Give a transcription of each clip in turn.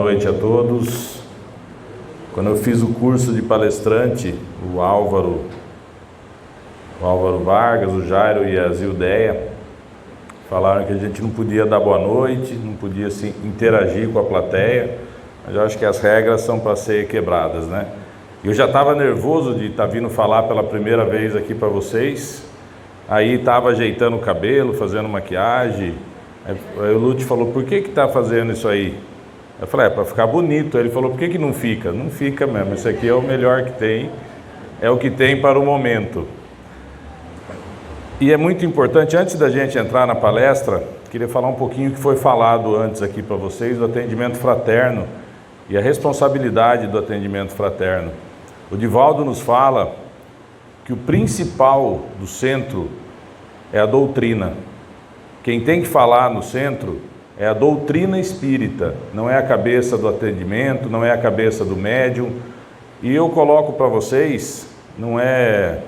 noite a todos. Quando eu fiz o curso de palestrante, o Álvaro Vargas, o Jairo e a Zildeia falaram que a gente não podia dar boa noite, não podia se interagir com a plateia, mas eu acho que as regras são para ser quebradas, né? Eu já estava nervoso de estar vindo falar pela primeira vez aqui para vocês, aí estava ajeitando o cabelo, fazendo maquiagem, aí o Lute falou, por que está fazendo isso aí? Eu falei, para ficar bonito. Aí ele falou, por que não fica? Não fica mesmo, isso aqui é o melhor que tem, é o que tem para o momento. E é muito importante, antes da gente entrar na palestra, queria falar um pouquinho que foi falado antes aqui para vocês, do atendimento fraterno e a responsabilidade do atendimento fraterno. O Divaldo nos fala que o principal do centro é a doutrina. Quem tem que falar no centro é a doutrina espírita, não é a cabeça do atendimento, não é a cabeça do médium. E eu coloco para vocês, não é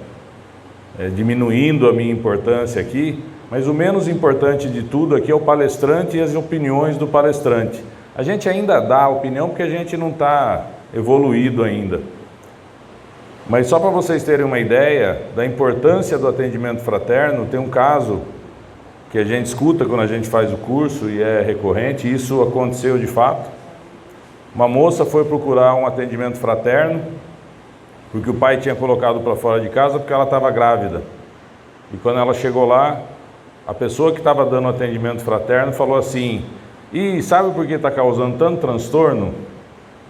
diminuindo a minha importância aqui, mas o menos importante de tudo aqui é o palestrante e as opiniões do palestrante. A gente ainda dá opinião porque a gente não está evoluído ainda. Mas só para vocês terem uma ideia da importância do atendimento fraterno, tem um caso que a gente escuta quando a gente faz o curso e é recorrente, e isso aconteceu de fato. Uma moça foi procurar um atendimento fraterno, porque o pai tinha colocado para fora de casa porque ela estava grávida. E quando ela chegou lá, a pessoa que estava dando atendimento fraterno falou assim, e sabe por que está causando tanto transtorno?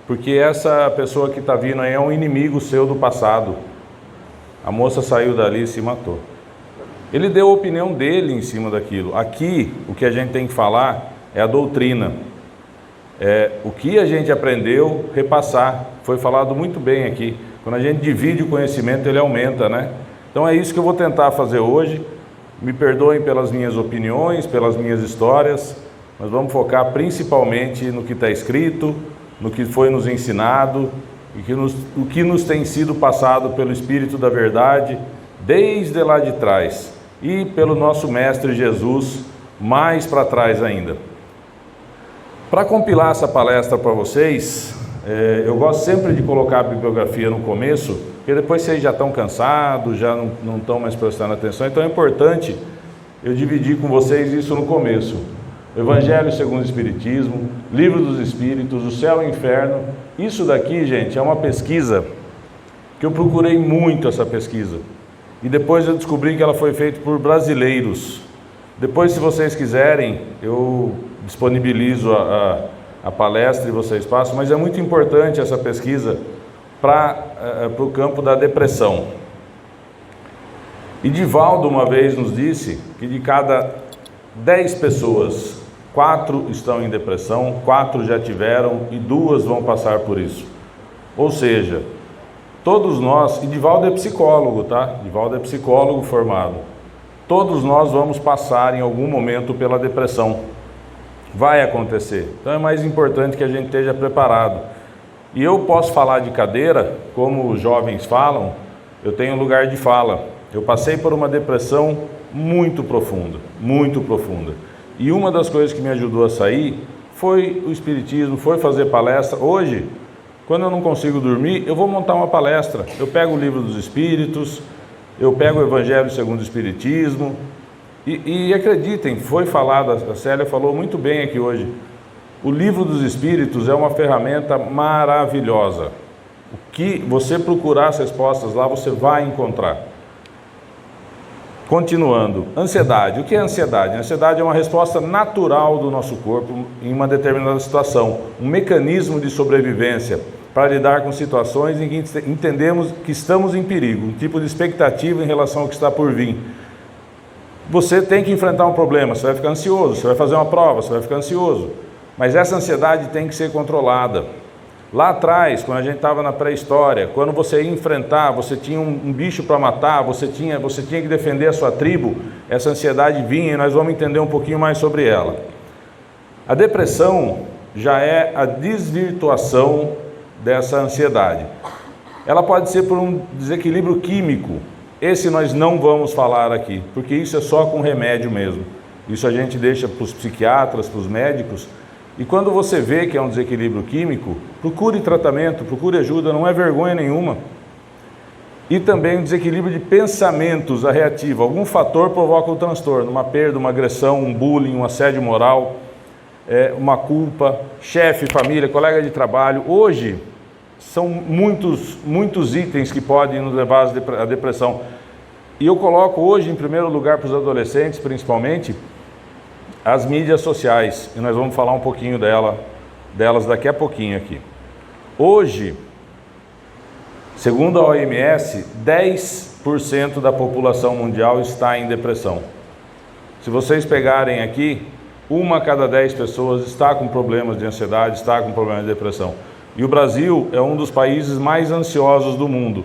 Porque essa pessoa que está vindo aí é um inimigo seu do passado. A moça saiu dali e se matou. Ele deu a opinião dele em cima daquilo. Aqui, o que a gente tem que falar é a doutrina. É o que a gente aprendeu, repassar. Foi falado muito bem aqui. Quando a gente divide o conhecimento, ele aumenta, né? Então é isso que eu vou tentar fazer hoje. Me perdoem pelas minhas opiniões, pelas minhas histórias. Nós vamos focar principalmente no que está escrito, no que foi nos ensinado, e o que nos tem sido passado pelo Espírito da Verdade, desde lá de trás. E pelo nosso Mestre Jesus, mais para trás ainda. Para compilar essa palestra para vocês, eu gosto sempre de colocar a bibliografia no começo, porque depois vocês já estão cansados, já não estão mais prestando atenção, então é importante eu dividir com vocês isso no começo. Evangelho segundo o Espiritismo, Livro dos Espíritos, o Céu e o Inferno. Isso daqui, gente, é uma pesquisa que eu procurei muito essa pesquisa. E depois eu descobri que ela foi feita por brasileiros. Depois, se vocês quiserem, eu disponibilizo a palestra e vocês passam, mas é muito importante essa pesquisa para o campo da depressão. E Divaldo uma vez nos disse que de cada 10 pessoas, 4 estão em depressão, 4 já tiveram e 2 vão passar por isso. Ou seja, todos nós, e Divaldo é psicólogo, tá? Divaldo é psicólogo formado. Todos nós vamos passar em algum momento pela depressão. Vai acontecer. Então é mais importante que a gente esteja preparado. E eu posso falar de cadeira, como os jovens falam, eu tenho lugar de fala. Eu passei por uma depressão muito profunda, muito profunda. E uma das coisas que me ajudou a sair foi o Espiritismo, foi fazer palestra. Hoje, quando eu não consigo dormir, eu vou montar uma palestra. Eu pego o Livro dos Espíritos, eu pego o Evangelho segundo o Espiritismo. E acreditem, foi falado, a Célia falou muito bem aqui hoje. O Livro dos Espíritos é uma ferramenta maravilhosa. O que você procurar as respostas lá, você vai encontrar. Continuando, ansiedade. O que é ansiedade? A ansiedade é uma resposta natural do nosso corpo em uma determinada situação, um mecanismo de sobrevivência para lidar com situações em que entendemos que estamos em perigo, um tipo de expectativa em relação ao que está por vir. Você tem que enfrentar um problema, você vai ficar ansioso, você vai fazer uma prova, você vai ficar ansioso, mas essa ansiedade tem que ser controlada. Lá atrás, quando a gente estava na pré-história, quando você ia enfrentar, você tinha um bicho para matar, você tinha que defender a sua tribo, essa ansiedade vinha e nós vamos entender um pouquinho mais sobre ela. A depressão já é a desvirtuação dessa ansiedade. Ela pode ser por um desequilíbrio químico. Esse nós não vamos falar aqui, porque isso é só com remédio mesmo. Isso a gente deixa para os psiquiatras, para os médicos. E quando você vê que é um desequilíbrio químico, procure tratamento, procure ajuda, não é vergonha nenhuma. E também um desequilíbrio de pensamentos, a reativa. Algum fator provoca o transtorno, uma perda, uma agressão, um bullying, um assédio moral, uma culpa, chefe, família, colega de trabalho. Hoje, são muitos itens que podem nos levar à depressão. E eu coloco hoje, em primeiro lugar, para os adolescentes, principalmente, as mídias sociais. E nós vamos falar um pouquinho delas daqui a pouquinho aqui. Hoje, segundo a OMS, 10% da população mundial está em depressão. Se vocês pegarem aqui, 1 a cada 10 pessoas está com problemas de ansiedade, está com problemas de depressão. E o Brasil é um dos países mais ansiosos do mundo.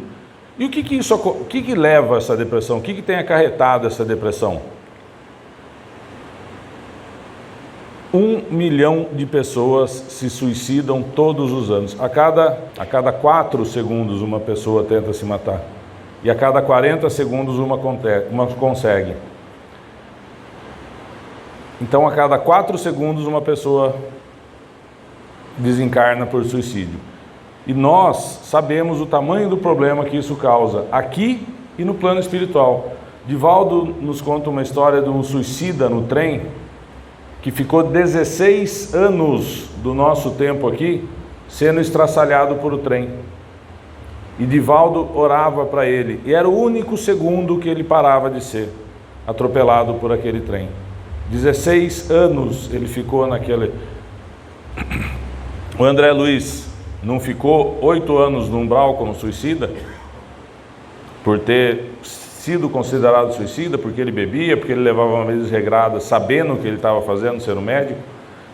E o que leva a essa depressão? O que tem acarretado essa depressão? 1 milhão de pessoas se suicidam todos os anos. A cada 4 segundos uma pessoa tenta se matar. E a cada 40 segundos uma consegue. Então a cada 4 segundos uma pessoa desencarna por suicídio. E nós sabemos o tamanho do problema que isso causa, aqui e no plano espiritual. Divaldo nos conta uma história de um suicida no trem, que ficou 16 anos do nosso tempo aqui, sendo estraçalhado por o trem. E Divaldo orava para ele, e era o único segundo que ele parava de ser atropelado por aquele trem. 16 anos ele ficou naquele... O André Luiz não ficou 8 anos no umbral como suicida, por ter sido considerado suicida, porque ele bebia, porque ele levava uma vida desregrada, sabendo o que ele estava fazendo, sendo médico.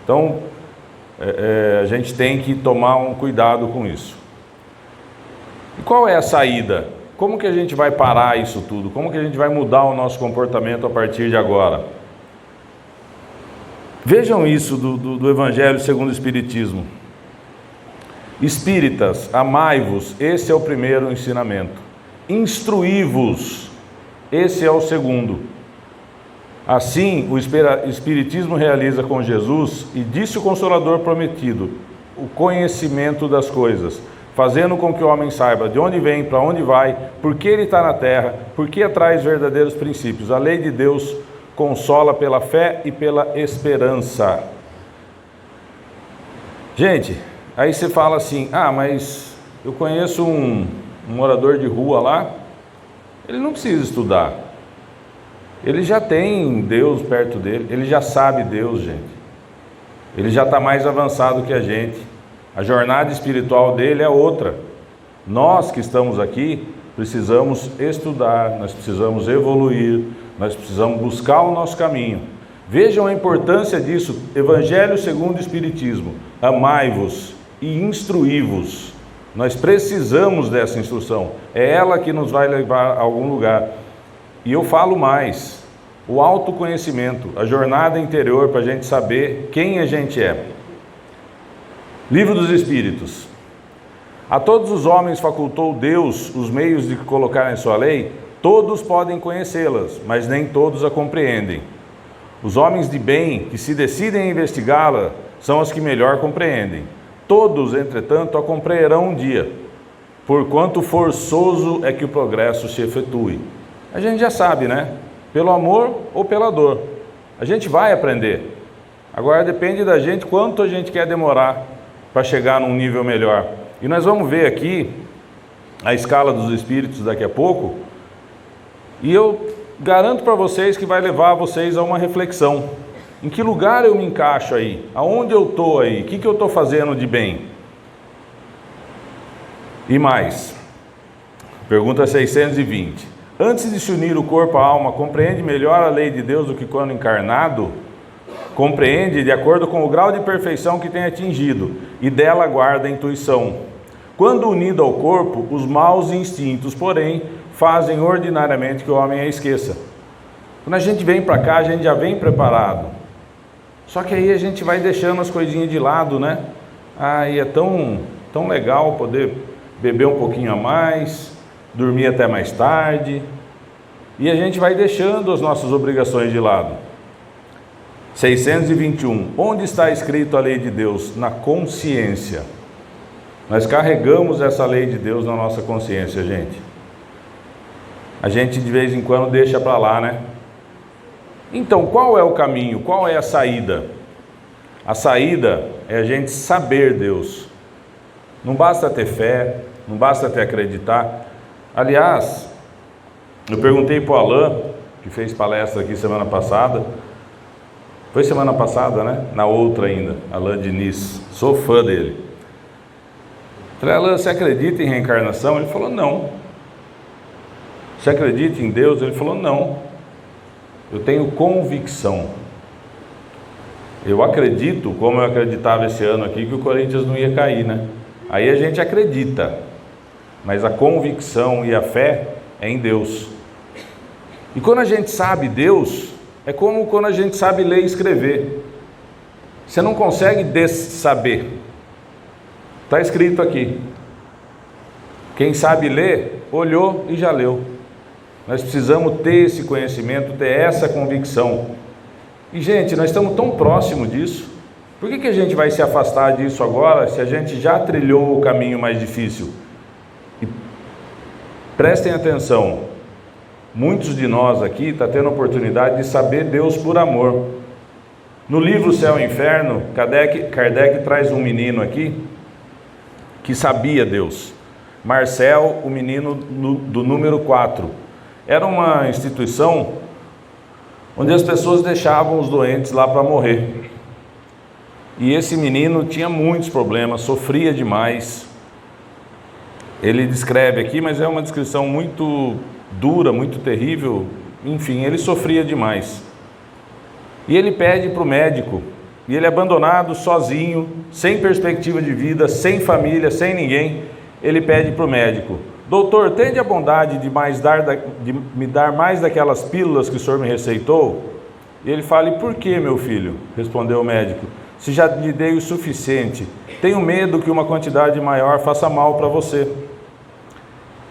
Então, a gente tem que tomar um cuidado com isso. E qual é a saída? Como que a gente vai parar isso tudo? Como que a gente vai mudar o nosso comportamento a partir de agora? Vejam isso do Evangelho segundo o Espiritismo. Espíritas, amai-vos, esse é o primeiro ensinamento. Instruí-vos, esse é o segundo. Assim, o Espiritismo realiza com Jesus, e disse o Consolador prometido, o conhecimento das coisas, fazendo com que o homem saiba de onde vem, para onde vai, por que ele está na terra, por que traz verdadeiros princípios. A lei de Deus consola pela fé e pela esperança. Gente, aí você fala assim, mas eu conheço um morador de rua lá, ele não precisa estudar, ele já tem Deus perto dele, ele já sabe Deus, gente, ele já está mais avançado que a gente, a jornada espiritual dele é outra. Nós que estamos aqui precisamos estudar, nós precisamos evoluir, nós precisamos buscar o nosso caminho. Vejam a importância disso. Evangelho segundo o Espiritismo, amai-vos e instruí-vos. Nós precisamos dessa instrução, é ela que nos vai levar a algum lugar. E eu falo mais, o autoconhecimento, a jornada interior para a gente saber quem a gente é. Livro dos Espíritos. A todos os homens facultou Deus os meios de colocar em sua lei, todos podem conhecê-las, mas nem todos a compreendem. Os homens de bem que se decidem a investigá-la são os que melhor compreendem. Todos, entretanto, a compreenderão um dia, porquanto forçoso é que o progresso se efetue. A gente já sabe, né? Pelo amor ou pela dor. A gente vai aprender. Agora depende da gente quanto a gente quer demorar para chegar num nível melhor. E nós vamos ver aqui a escala dos espíritos daqui a pouco, e eu garanto para vocês que vai levar vocês a uma reflexão. Em que lugar eu me encaixo aí? Aonde eu estou aí? O que eu estou fazendo de bem? E mais, pergunta 620. Antes de se unir o corpo à alma, compreende melhor a lei de Deus do que quando encarnado? Compreende de acordo com o grau de perfeição que tem atingido, e dela guarda a intuição. Quando unido ao corpo, os maus instintos, porém, fazem ordinariamente que o homem a esqueça. Quando a gente vem para cá, a gente já vem preparado. Só que aí a gente vai deixando as coisinhas de lado, né? E é tão legal poder beber um pouquinho a mais, dormir até mais tarde. E a gente vai deixando as nossas obrigações de lado. 621. Onde está escrito a lei de Deus? Na consciência. Nós carregamos essa lei de Deus na nossa consciência, gente. A gente de vez em quando deixa para lá, né? Então, qual é o caminho? Qual é a saída? A saída é a gente saber Deus. Não basta ter fé, não basta ter acreditar. Aliás, eu perguntei para o Alain, que fez palestra aqui semana passada. Foi semana passada, né? Na outra ainda, Alain Diniz. Sou fã dele. Falei, Alain, você acredita em reencarnação? Ele falou, não. Você acredita em Deus? Ele falou, não. Eu tenho convicção. Eu acredito, como eu acreditava esse ano aqui, que o Corinthians não ia cair, né? Aí a gente acredita, mas a convicção e a fé é em Deus. E quando a gente sabe Deus, é como quando a gente sabe ler e escrever. Você não consegue dessaber. Está escrito aqui. Quem sabe ler, olhou e já leu. Nós precisamos ter esse conhecimento, ter essa convicção. E, gente, nós estamos tão próximos disso. Por que a gente vai se afastar disso agora, se a gente já trilhou o caminho mais difícil? E prestem atenção, muitos de nós aqui estão tendo a oportunidade de saber Deus por amor. No livro Céu e Inferno, Kardec traz um menino aqui que sabia Deus. Marcel, o menino do número 4. Era uma instituição onde as pessoas deixavam os doentes lá para morrer. E esse menino tinha muitos problemas, sofria demais. Ele descreve aqui, mas é uma descrição muito dura, muito terrível. Enfim, ele sofria demais. E ele pede para o médico, e ele é abandonado, sozinho, sem perspectiva de vida, sem família, sem ninguém. Ele pede para o médico, doutor, tende a bondade de me dar mais daquelas pílulas que o senhor me receitou? E ele fala, e por que, meu filho? Respondeu o médico, se já lhe dei o suficiente, tenho medo que uma quantidade maior faça mal para você.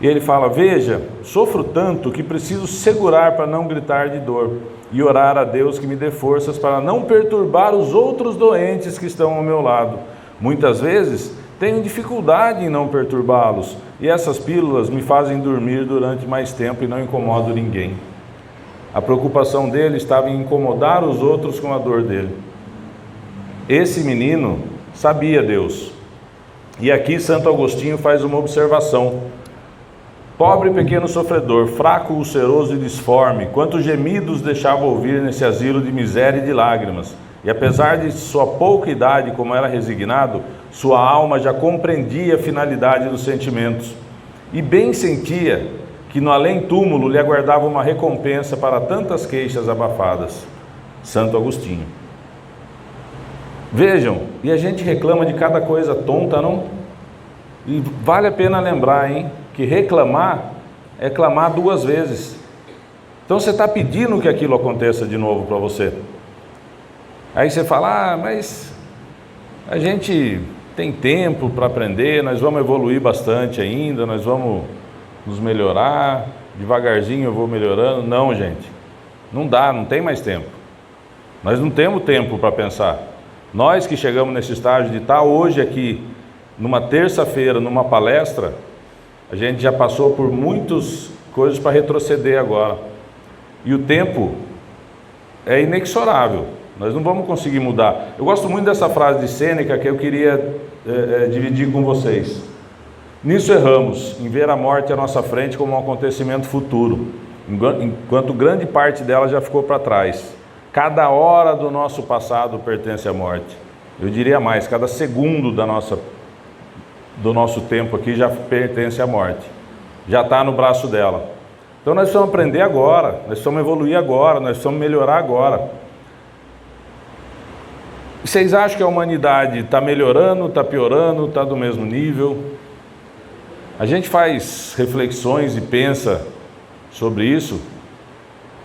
E ele fala, veja, sofro tanto que preciso segurar para não gritar de dor e orar a Deus que me dê forças para não perturbar os outros doentes que estão ao meu lado. Muitas vezes tenho dificuldade em não perturbá-los e essas pílulas me fazem dormir durante mais tempo e não incomodo ninguém. A preocupação dele estava em incomodar os outros com a dor dele. Esse menino sabia Deus. E aqui Santo Agostinho faz uma observação. Pobre pequeno sofredor, fraco, ulceroso e disforme, quantos gemidos deixava ouvir nesse asilo de miséria e de lágrimas. E apesar de sua pouca idade, como era resignado, sua alma já compreendia a finalidade dos sentimentos. E bem sentia que no além-túmulo lhe aguardava uma recompensa para tantas queixas abafadas. Santo Agostinho. Vejam, e a gente reclama de cada coisa tonta, não? E vale a pena lembrar, hein? Que reclamar é clamar duas vezes. Então você está pedindo que aquilo aconteça de novo para você. Aí você fala, mas a gente tem tempo para aprender, nós vamos evoluir bastante ainda, nós vamos nos melhorar, devagarzinho eu vou melhorando. Não, gente, não dá, não tem mais tempo. Nós não temos tempo para pensar. Nós que chegamos nesse estágio de estar hoje aqui, numa terça-feira, numa palestra, a gente já passou por muitas coisas para retroceder agora. E o tempo é inexorável. Nós não vamos conseguir mudar. Eu gosto muito dessa frase de Sêneca que eu queria dividir com vocês. Nisso erramos, em ver a morte à nossa frente como um acontecimento futuro, enquanto grande parte dela já ficou para trás. Cada hora do nosso passado pertence à morte. Eu diria mais, cada segundo do nosso tempo aqui já pertence à morte. Já está no braço dela. Então nós precisamos aprender agora, nós precisamos evoluir agora, nós precisamos melhorar agora. Vocês acham que a humanidade está melhorando, está piorando, está do mesmo nível? A gente faz reflexões e pensa sobre isso.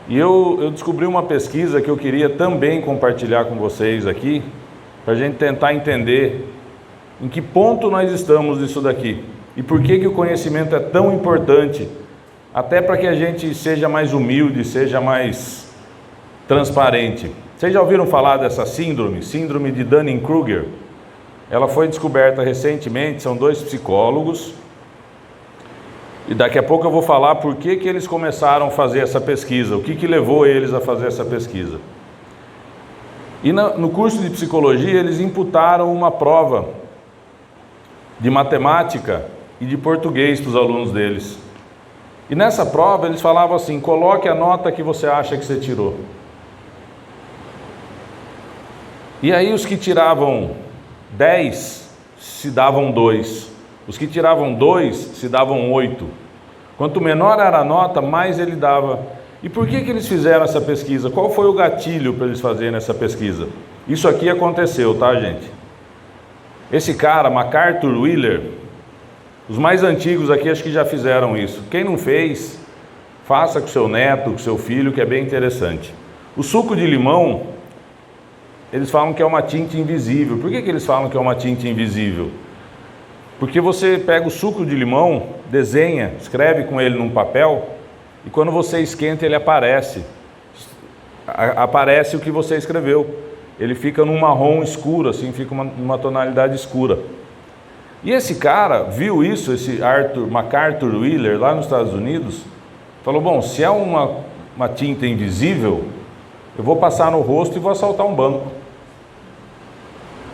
E eu descobri uma pesquisa que eu queria também compartilhar com vocês aqui, para a gente tentar entender em que ponto nós estamos nisso daqui. E por que o conhecimento é tão importante, até para que a gente seja mais humilde, seja mais transparente. Vocês já ouviram falar dessa síndrome? Síndrome de Dunning-Kruger? Ela foi descoberta recentemente, são 2 psicólogos. E daqui a pouco eu vou falar por que eles começaram a fazer essa pesquisa, o que levou eles a fazer essa pesquisa. E no curso de psicologia eles imputaram uma prova de matemática e de português para os alunos deles. E nessa prova eles falavam assim: coloque a nota que você acha que você tirou. E aí os que tiravam 10 se davam 2. Os que tiravam 2 se davam 8. Quanto menor era a nota, mais ele dava. E por que eles fizeram essa pesquisa? Qual foi o gatilho para eles fazerem essa pesquisa? Isso aqui aconteceu, tá, gente? Esse cara, MacArthur Wheeler, os mais antigos aqui acho que já fizeram isso. Quem não fez, faça com seu neto, com seu filho, que é bem interessante. O suco de limão, eles falam que é uma tinta invisível. Por que eles falam que é uma tinta invisível? Porque você pega o suco de limão, desenha, escreve com ele num papel, e quando você esquenta ele aparece o que você escreveu. Ele fica num marrom escuro, assim, fica uma tonalidade escura. E esse cara viu isso, esse MacArthur Wheeler, lá nos Estados Unidos, falou: bom, se é uma tinta invisível, eu vou passar no rosto e vou assaltar um banco.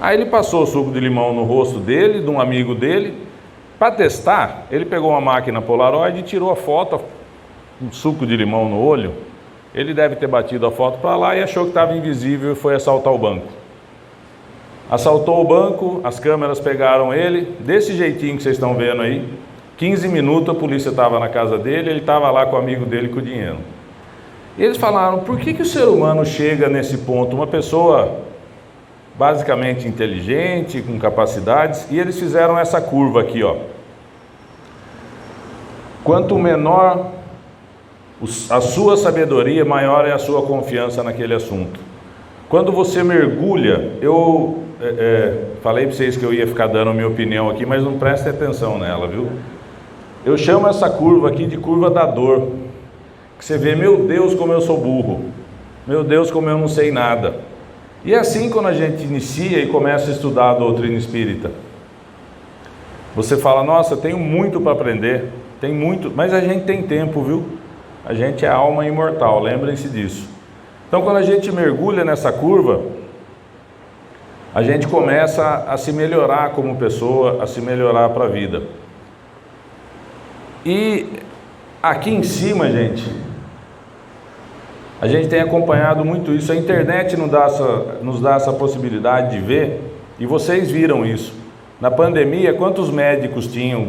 Aí ele passou o suco de limão no rosto dele, de um amigo dele. Para testar, ele pegou uma máquina Polaroid e tirou a foto, um suco de limão no olho. Ele deve ter batido a foto para lá e achou que estava invisível e foi assaltar o banco. Assaltou o banco, as câmeras pegaram ele, desse jeitinho que vocês estão vendo aí. 15 minutos a polícia estava na casa dele, ele estava lá com o amigo dele com o dinheiro. E eles falaram: por que o ser humano chega nesse ponto? Uma pessoa basicamente inteligente, com capacidades, e eles fizeram essa curva aqui, ó. Quanto menor a sua sabedoria, maior é a sua confiança naquele assunto. Quando você mergulha, eu falei para vocês que eu ia ficar dando a minha opinião aqui, mas não prestem atenção nela, viu? Eu chamo essa curva aqui de curva da dor, que você vê: meu Deus, como eu sou burro, meu Deus, como eu não sei nada. E é assim quando a gente inicia e começa a estudar a doutrina espírita. Você fala: nossa, tenho muito para aprender, tem muito, mas a gente tem tempo, viu? A gente é alma imortal, lembrem-se disso. Então, quando a gente mergulha nessa curva, a gente começa a se melhorar como pessoa, a se melhorar para a vida. E aqui em cima, gente, a gente tem acompanhado muito isso. A internet nos dá essa possibilidade de ver, e vocês viram isso. Na pandemia, quantos médicos tinham?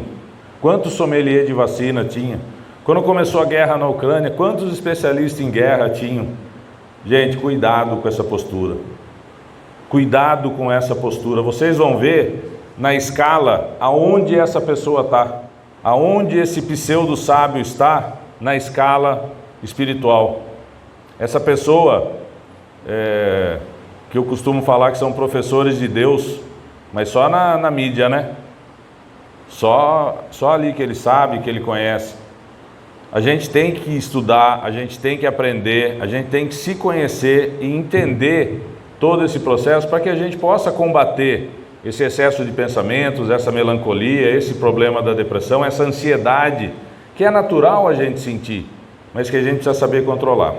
Quantos sommelier de vacina tinha? Quando começou a guerra na Ucrânia, quantos especialistas em guerra tinham? Gente, cuidado com essa postura. Cuidado com essa postura. Vocês vão ver na escala aonde essa pessoa está, aonde esse pseudo sábio está na escala espiritual. Essa pessoa, que eu costumo falar que são professores de Deus, mas só na mídia, né? Só ali que ele sabe, que ele conhece. A gente tem que estudar, a gente tem que aprender, a gente tem que se conhecer e entender todo esse processo para que a gente possa combater esse excesso de pensamentos, essa melancolia, esse problema da depressão, essa ansiedade, que é natural a gente sentir, mas que a gente precisa saber controlar.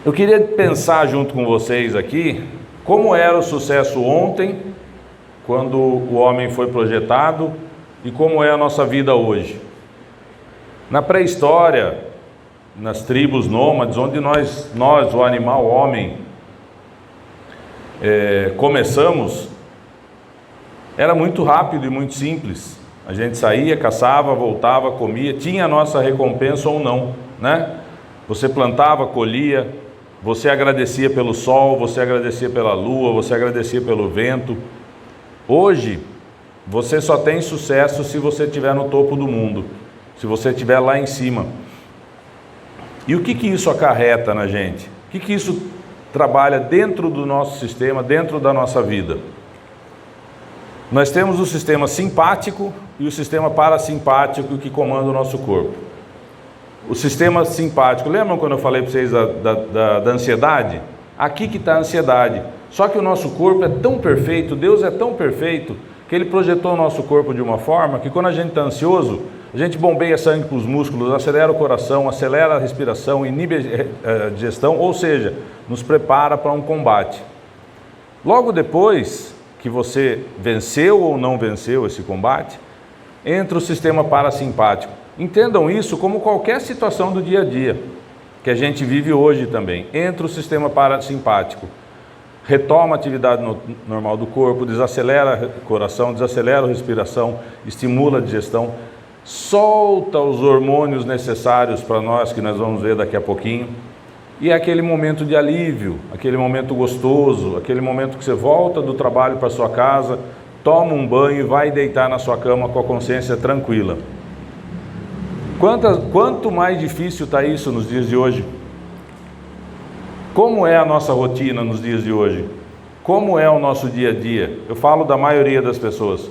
Eu queria pensar junto com vocês aqui como era o sucesso ontem, quando o homem foi projetado, e como é a nossa vida hoje. Na pré-história, nas tribos nômades, onde nós o animal homem, começamos, era muito rápido e muito simples. A gente saía, caçava, voltava, comia, tinha a nossa recompensa ou não, né? Você plantava, colhia, você agradecia pelo sol, você agradecia pela lua, você agradecia pelo vento. Hoje, você só tem sucesso se você estiver no topo do mundo, se você estiver lá em cima. E o que isso acarreta na gente? O que isso trabalha dentro do nosso sistema, dentro da nossa vida? Nós temos o sistema simpático e o sistema parasimpático que comanda o nosso corpo. o sistema simpático. Lembram quando eu falei para vocês da ansiedade? Aqui que está a ansiedade. Só que o nosso corpo é tão perfeito, Deus é tão perfeito, que Ele projetou o nosso corpo de uma forma que quando a gente está ansioso, a gente bombeia sangue para os músculos, acelera o coração, acelera a respiração, inibe a digestão, ou seja, nos prepara para um combate. Logo depois que você venceu ou não venceu esse combate, entra o sistema parasimpático. Entendam isso como qualquer situação do dia a dia, que a gente vive hoje também. Entra o sistema parasimpático, retoma a atividade normal do corpo, desacelera o coração, desacelera a respiração, estimula a digestão, solta os hormônios necessários para nós, que nós vamos ver daqui a pouquinho, e é aquele momento de alívio, aquele momento gostoso, aquele momento que você volta do trabalho para sua casa, toma um banho e vai deitar na sua cama com a consciência tranquila. Quanto mais difícil está isso nos dias de hoje? Como é a nossa rotina nos dias de hoje? Como é o nosso dia a dia? Eu falo da maioria das pessoas.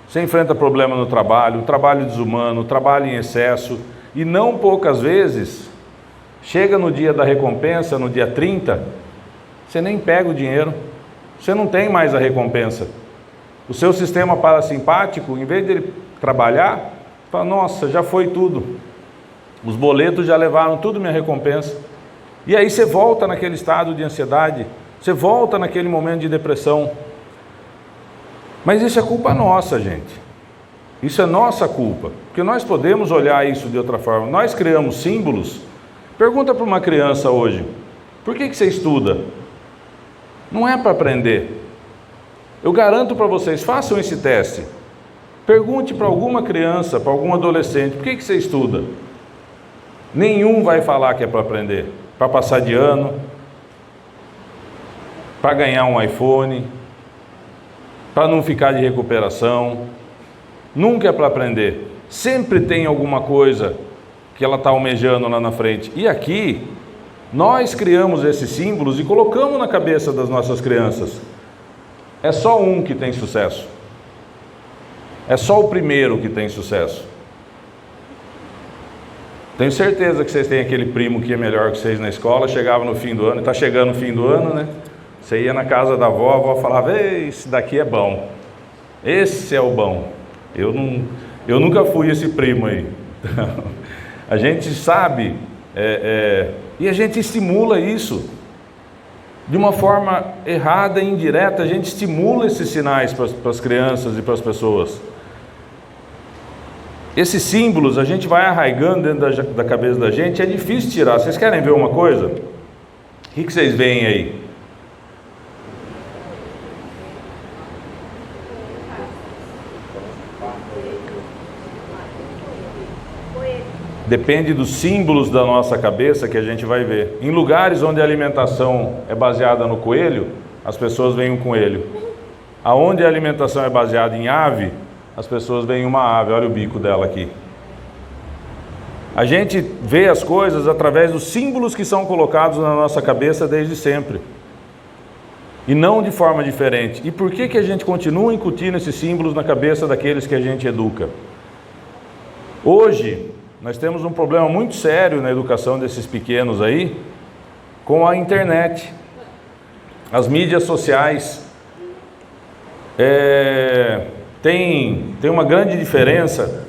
Você enfrenta problema no trabalho, trabalho desumano, trabalho em excesso, e não poucas vezes, chega no dia da recompensa, no dia 30, você nem pega o dinheiro, você não tem mais a recompensa. O seu sistema parasimpático, em vez de ele trabalhar, fala, nossa, já foi tudo. Os boletos já levaram tudo minha recompensa. E aí você volta naquele estado de ansiedade, você volta naquele momento de depressão. Mas isso é culpa nossa, gente. Isso é nossa culpa, porque nós podemos olhar isso de outra forma. Nós criamos símbolos. Pergunta para uma criança hoje, por que você estuda? Não é para aprender. Eu garanto para vocês, façam esse teste. Pergunte para alguma criança, para algum adolescente, por que você estuda? Nenhum vai falar que é para aprender, para passar de ano, para ganhar um iPhone, para não ficar de recuperação. Nunca é para aprender. Sempre tem alguma coisa que ela está almejando lá na frente. E aqui, nós criamos esses símbolos e colocamos na cabeça das nossas crianças. É só um que tem sucesso. É só o primeiro que tem sucesso. Tenho certeza que vocês têm aquele primo que é melhor que vocês na escola, chegava no fim do ano, está chegando o fim do ano, né? Você ia na casa da avó, a avó falava, ei, esse daqui é bom. Esse é o bom. Eu nunca fui esse primo aí. A gente sabe, e a gente estimula isso. De uma forma errada e indireta, a gente estimula esses sinais para as crianças e para as pessoas. Esses símbolos a gente vai arraigando dentro da cabeça da gente, é difícil tirar. Vocês querem ver uma coisa? O que vocês veem aí? Depende dos símbolos da nossa cabeça que a gente vai ver. Em lugares onde a alimentação é baseada no coelho, as pessoas veem um coelho. Aonde a alimentação é baseada em ave, as pessoas veem uma ave. Olha o bico dela aqui. A gente vê as coisas através dos símbolos que são colocados na nossa cabeça desde sempre. E não de forma diferente. E por que a gente continua incutindo esses símbolos na cabeça daqueles que a gente educa? Hoje, nós temos um problema muito sério na educação desses pequenos aí, com a internet, as mídias sociais. Tem uma grande diferença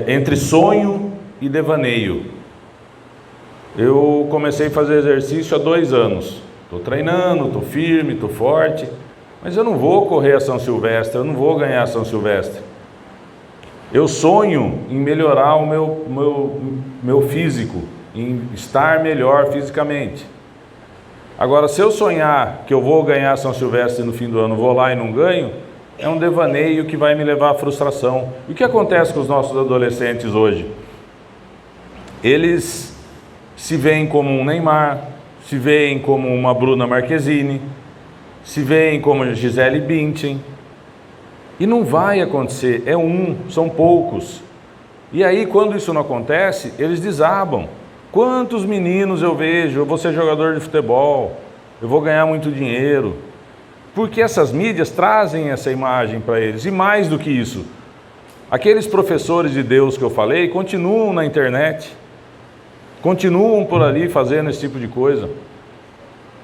entre sonho e devaneio. Eu comecei a fazer exercício há 2 anos. Estou treinando, estou firme, estou forte, mas eu não vou correr a São Silvestre, eu não vou ganhar a São Silvestre. Eu sonho em melhorar o meu físico, em estar melhor fisicamente. Agora, se eu sonhar que eu vou ganhar São Silvestre no fim do ano, vou lá e não ganho, é um devaneio que vai me levar à frustração. E o que acontece com os nossos adolescentes hoje? Eles se veem como um Neymar, se veem como uma Bruna Marquezine, se veem como Gisele Bündchen. E não vai acontecer, são poucos. E aí, quando isso não acontece, eles desabam. Quantos meninos eu vejo, eu vou ser jogador de futebol, eu vou ganhar muito dinheiro. Porque essas mídias trazem essa imagem para eles. E mais do que isso, Aqueles professores de Deus que eu falei continuam na internet, continuam por ali fazendo esse tipo de coisa.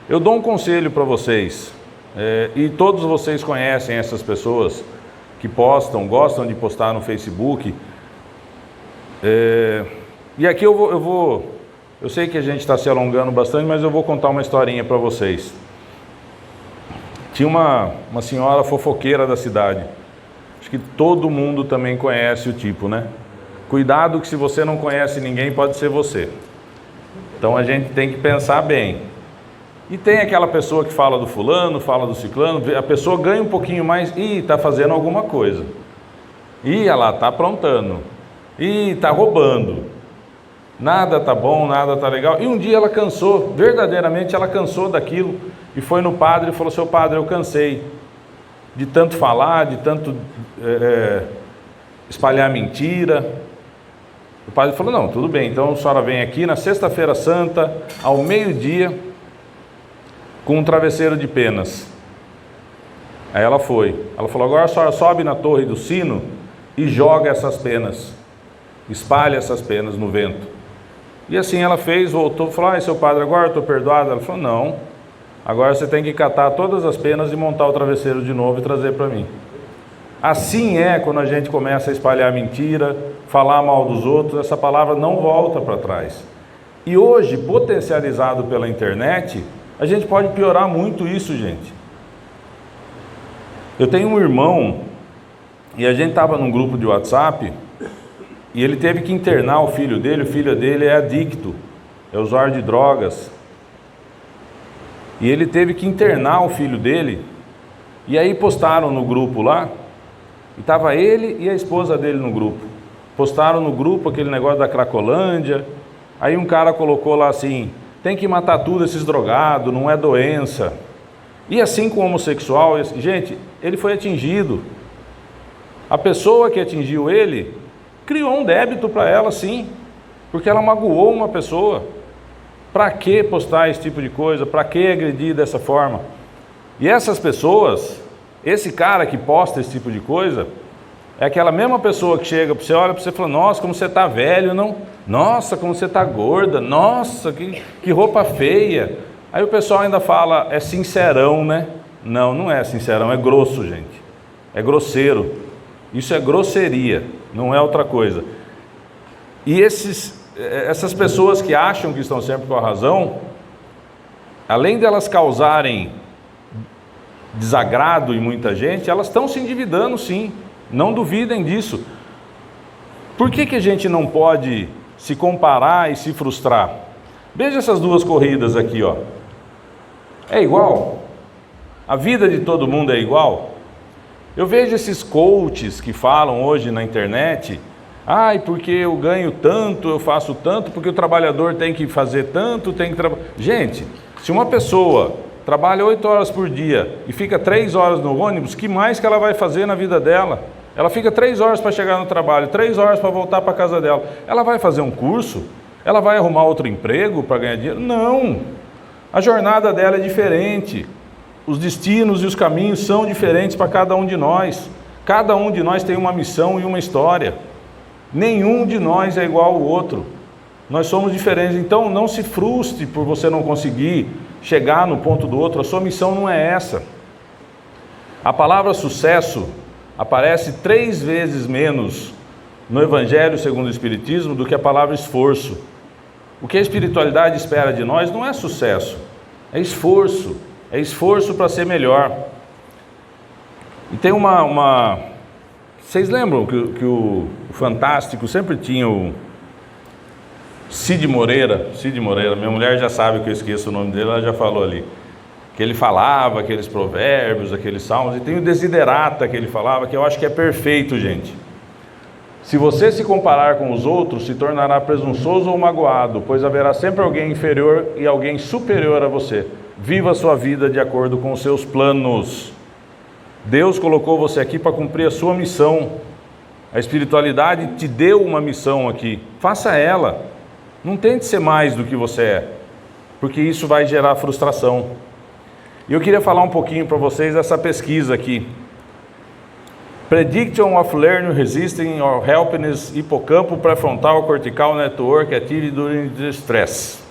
Eu dou um conselho para vocês, e todos vocês conhecem essas pessoas que postam, gostam de postar no Facebook. E aqui eu sei que a gente está se alongando bastante, mas eu vou contar uma historinha para vocês. Tinha uma senhora fofoqueira da cidade. Acho que todo mundo também conhece o tipo, né? Cuidado que se você não conhece ninguém, pode ser você. Então a gente tem que pensar bem. E tem aquela pessoa que fala do fulano, fala do ciclano, a pessoa ganha um pouquinho mais, está fazendo alguma coisa. Olha lá, está aprontando. Está roubando. Nada tá bom, nada tá legal. E um dia ela cansou, verdadeiramente ela cansou daquilo, e foi no padre e falou: seu padre, eu cansei de tanto falar, de tanto espalhar mentira. O padre falou: não, tudo bem, então a senhora vem aqui na sexta-feira santa, ao meio-dia, com um travesseiro de penas. Aí ela foi. Ela falou: agora a senhora sobe na torre do sino e joga essas penas, espalha essas penas no vento. E assim ela fez, voltou, falou: ai, seu padre, agora eu estou perdoada? Ela falou: não, agora você tem que catar todas as penas e montar o travesseiro de novo e trazer para mim. Assim é quando a gente começa a espalhar mentira, falar mal dos outros, essa palavra não volta para trás. E hoje, potencializado pela internet, a gente pode piorar muito isso, gente. Eu tenho um irmão, e a gente estava num grupo de WhatsApp, e ele teve que internar o filho dele é adicto, é usuário de drogas. E ele teve que internar o filho dele, e aí postaram no grupo lá, e estava ele e a esposa dele no grupo. Postaram no grupo aquele negócio da Cracolândia, aí um cara colocou lá assim: tem que matar tudo esses drogados, não é doença. E assim com o homossexual, gente, ele foi atingido. A pessoa que atingiu ele criou um débito para ela, sim, porque ela magoou uma pessoa. Para que postar esse tipo de coisa? Para que agredir dessa forma? E essas pessoas, esse cara que posta esse tipo de coisa, é aquela mesma pessoa que chega para você, olha para você e fala: nossa, como você está velho, não? Nossa, como você está gorda, nossa, que roupa feia. Aí o pessoal ainda fala: é sincerão, né? Não, não é sincerão, é grosso, gente. É grosseiro. Isso é grosseria, não é outra coisa. E essas pessoas que acham que estão sempre com a razão, além de elas causarem desagrado em muita gente, elas estão se endividando, sim. Não duvidem disso. Por que a gente não pode se comparar e se frustrar? Veja essas duas corridas aqui, ó. É igual? A vida de todo mundo é igual? Eu vejo esses coaches que falam hoje na internet: ai, porque eu ganho tanto, eu faço tanto, porque o trabalhador tem que fazer tanto, tem que trabalhar. Gente, se uma pessoa trabalha 8 horas por dia e fica 3 horas no ônibus, que mais que ela vai fazer na vida dela? Ela fica 3 horas para chegar no trabalho, 3 horas para voltar para a casa dela. Ela vai fazer um curso? Ela vai arrumar outro emprego para ganhar dinheiro? Não! A jornada dela é diferente. Os destinos e os caminhos são diferentes para cada um de nós. Cada um de nós tem uma missão e uma história. Nenhum de nós é igual ao outro. Nós somos diferentes. Então não se frustre por você não conseguir chegar no ponto do outro. A sua missão não é essa. A palavra sucesso aparece 3 vezes menos no Evangelho segundo o Espiritismo do que a palavra esforço. O que a espiritualidade espera de nós não é sucesso, é esforço. É esforço para ser melhor. E tem Vocês lembram que o Fantástico sempre tinha o Cid Moreira? Cid Moreira, minha mulher já sabe que eu esqueço o nome dele, ela já falou ali. Que ele falava aqueles provérbios, aqueles salmos, e tem o Desiderata que ele falava, que eu acho que é perfeito, gente. Se você se comparar com os outros, se tornará presunçoso ou magoado, pois haverá sempre alguém inferior e alguém superior a você. Viva a sua vida de acordo com os seus planos. Deus colocou você aqui para cumprir a sua missão. A espiritualidade te deu uma missão aqui. Faça ela. Não tente ser mais do que você é, porque isso vai gerar frustração. E eu queria falar um pouquinho para vocês dessa pesquisa aqui. Prediction of Learning Resisting or Helpiness Hipocampo Prefrontal Cortical Network Activity During Stress.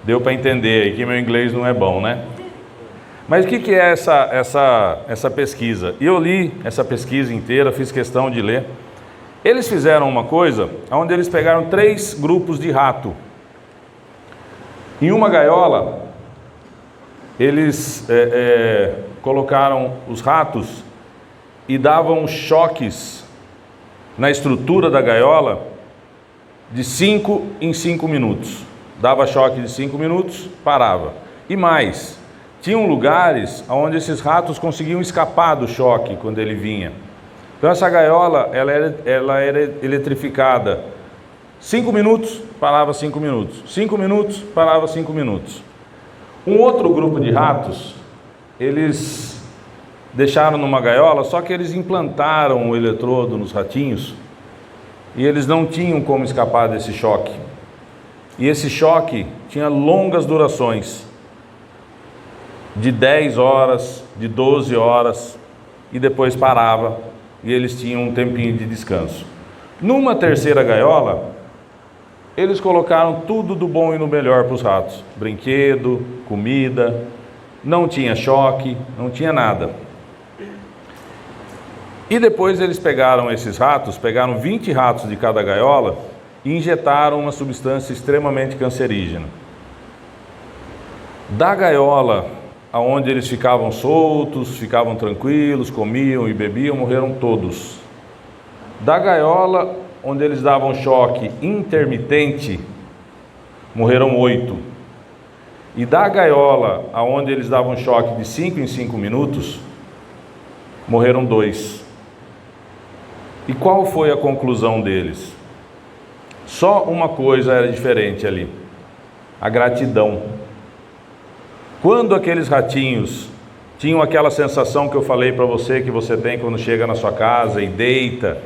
Deu para entender aí que meu inglês não é bom, né? Mas o que é essa pesquisa? E eu li essa pesquisa inteira, fiz questão de ler. Eles fizeram uma coisa onde eles pegaram 3 grupos de rato. Em uma gaiola, eles colocaram os ratos e davam choques na estrutura da gaiola de 5 em 5 minutos. Dava choque de 5 minutos, parava. E mais, tinham lugares onde esses ratos conseguiam escapar do choque quando ele vinha. Então essa gaiola, ela era eletrificada. 5 minutos, parava 5 minutos. 5 minutos, parava 5 minutos. Um outro grupo de ratos, eles deixaram numa gaiola, só que eles implantaram o eletrodo nos ratinhos e eles não tinham como escapar desse choque. E esse choque tinha longas durações, de 10 horas, de 12 horas, e depois parava e eles tinham um tempinho de descanso. Numa terceira gaiola, eles colocaram tudo do bom e no melhor para os ratos: brinquedo, comida, não tinha choque, não tinha nada. E depois eles pegaram esses ratos, pegaram 20 ratos de cada gaiola e injetaram uma substância extremamente cancerígena. Da gaiola onde eles ficavam soltos, ficavam tranquilos, comiam e bebiam, morreram todos. Da gaiola onde eles davam choque intermitente, morreram 8. E da gaiola onde eles davam choque de 5 em 5 minutos, morreram 2. E qual foi a conclusão deles? Só uma coisa era diferente ali: a gratidão. Quando aqueles ratinhos tinham aquela sensação que eu falei para você, que você tem quando chega na sua casa e deita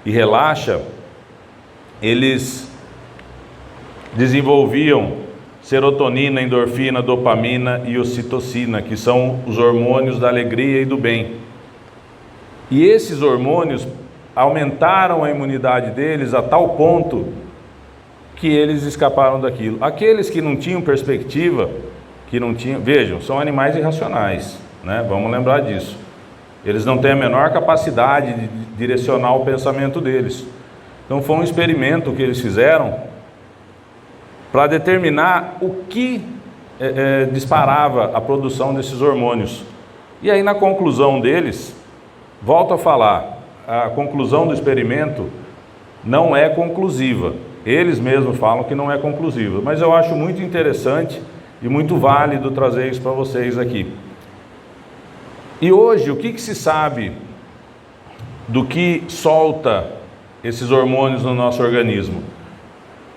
e relaxa, eles desenvolviam serotonina, endorfina, dopamina e ocitocina, que são os hormônios da alegria e do bem. E esses hormônios aumentaram a imunidade deles a tal ponto que eles escaparam daquilo. Aqueles que não tinham perspectiva, que não tinham, vejam, são animais irracionais, né? Vamos lembrar disso. Eles não têm a menor capacidade de direcionar o pensamento deles. Então foi um experimento que eles fizeram para determinar o que disparava a produção desses hormônios. E aí, na conclusão deles, volto a falar, a conclusão do experimento não é conclusiva. Eles mesmos falam que não é conclusiva, mas eu acho muito interessante e muito válido trazer isso para vocês aqui. E hoje, o que se sabe do que solta esses hormônios no nosso organismo?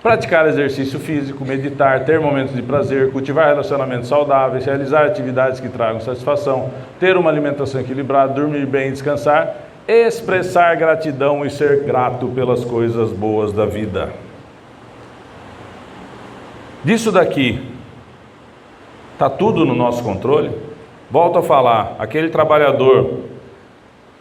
Praticar exercício físico, meditar, ter momentos de prazer, cultivar relacionamentos saudáveis, realizar atividades que tragam satisfação, ter uma alimentação equilibrada, dormir bem, descansar, expressar gratidão e ser grato pelas coisas boas da vida. Disso daqui, está tudo no nosso controle? Volto a falar, aquele trabalhador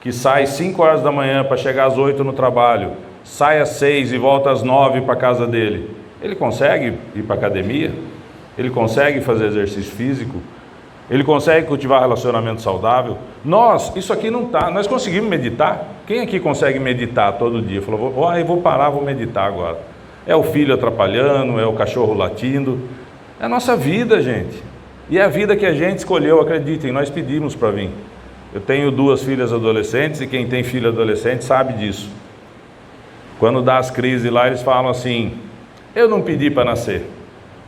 que sai 5 horas da manhã para chegar às 8 no trabalho, sai às 6 e volta às 9 para a casa dele, ele consegue ir para a academia? Ele consegue fazer exercício físico? Ele consegue cultivar relacionamento saudável? Nós, isso aqui não está. Nós conseguimos meditar? Quem aqui consegue meditar todo dia? Falou, eu vou parar, vou meditar agora. É o filho atrapalhando, é o cachorro latindo. É a nossa vida, gente. E é a vida que a gente escolheu, acreditem, nós pedimos para vir. Eu tenho 2 filhas adolescentes e quem tem filho adolescente sabe disso. Quando dá as crises lá, eles falam assim, eu não pedi para nascer.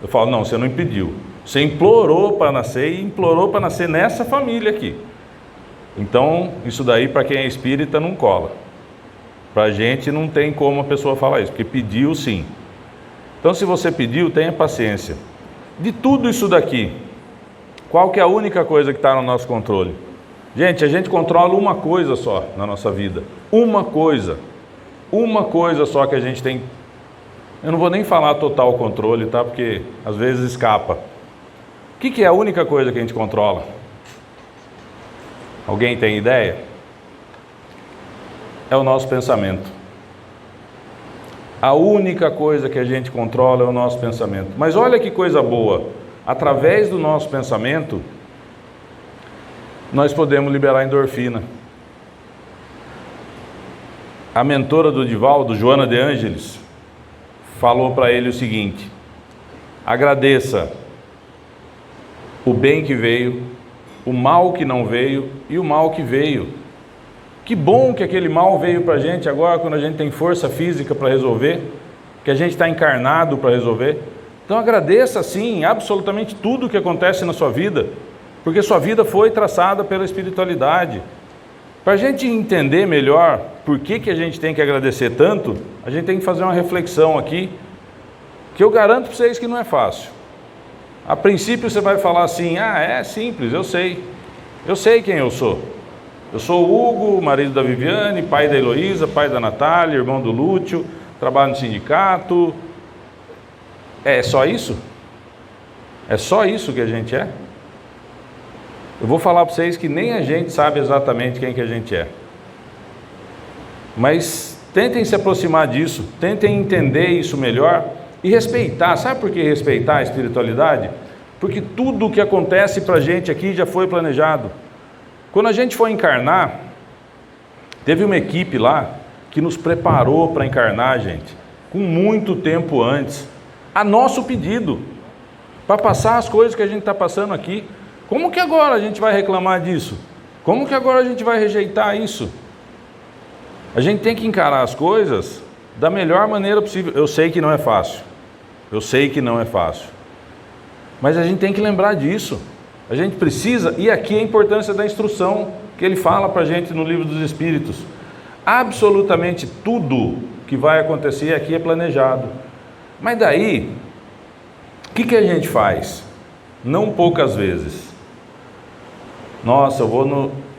Eu falo, não, você não impediu. Você implorou para nascer e implorou para nascer nessa família aqui. Então, isso daí para quem é espírita não cola. Para a gente não tem como a pessoa falar isso, porque pediu sim. Então, se você pediu, tenha paciência. De tudo isso daqui, qual que é a única coisa que está no nosso controle? Gente, a gente controla uma coisa só na nossa vida. Uma coisa só que a gente tem. Eu não vou nem falar total controle, tá? Porque às vezes escapa. O que é a única coisa que a gente controla? Alguém tem ideia? é o nosso pensamento. A única coisa que a gente controla é o nosso pensamento. Mas olha que coisa boa, através do nosso pensamento, nós podemos liberar endorfina. A mentora do Divaldo, Joana de Ângeles, falou para ele o seguinte: agradeça o bem que veio, o mal que não veio e o mal que veio. Que bom que aquele mal veio para a gente agora, quando a gente tem força física para resolver, que a gente está encarnado para resolver. Então agradeça sim, absolutamente tudo que acontece na sua vida, porque sua vida foi traçada pela espiritualidade. Para a gente entender melhor por que a gente tem que agradecer tanto, a gente tem que fazer uma reflexão aqui, que eu garanto para vocês que não é fácil. A princípio você vai falar assim: é simples, eu sei quem eu sou. Eu sou o Hugo, marido da Viviane, pai da Heloísa, pai da Natália, irmão do Lúcio, trabalho no sindicato. É só isso? É só isso que a gente é? Eu vou falar para vocês que nem a gente sabe exatamente quem que a gente é. Mas tentem se aproximar disso, tentem entender isso melhor e respeitar. Sabe por que respeitar a espiritualidade? Porque tudo o que acontece para a gente aqui já foi planejado. Quando a gente foi encarnar, teve uma equipe lá que nos preparou para encarnar, gente, com muito tempo antes, a nosso pedido, para passar as coisas que a gente está passando aqui. Como que agora a gente vai reclamar disso? Como que agora a gente vai rejeitar isso? A gente tem que encarar as coisas da melhor maneira possível. Eu sei que não é fácil, mas a gente tem que lembrar disso. A gente precisa, e aqui a importância da instrução que ele fala para a gente no Livro dos Espíritos. Absolutamente tudo que vai acontecer aqui é planejado. Mas daí, o que a gente faz? Não poucas vezes. Nossa,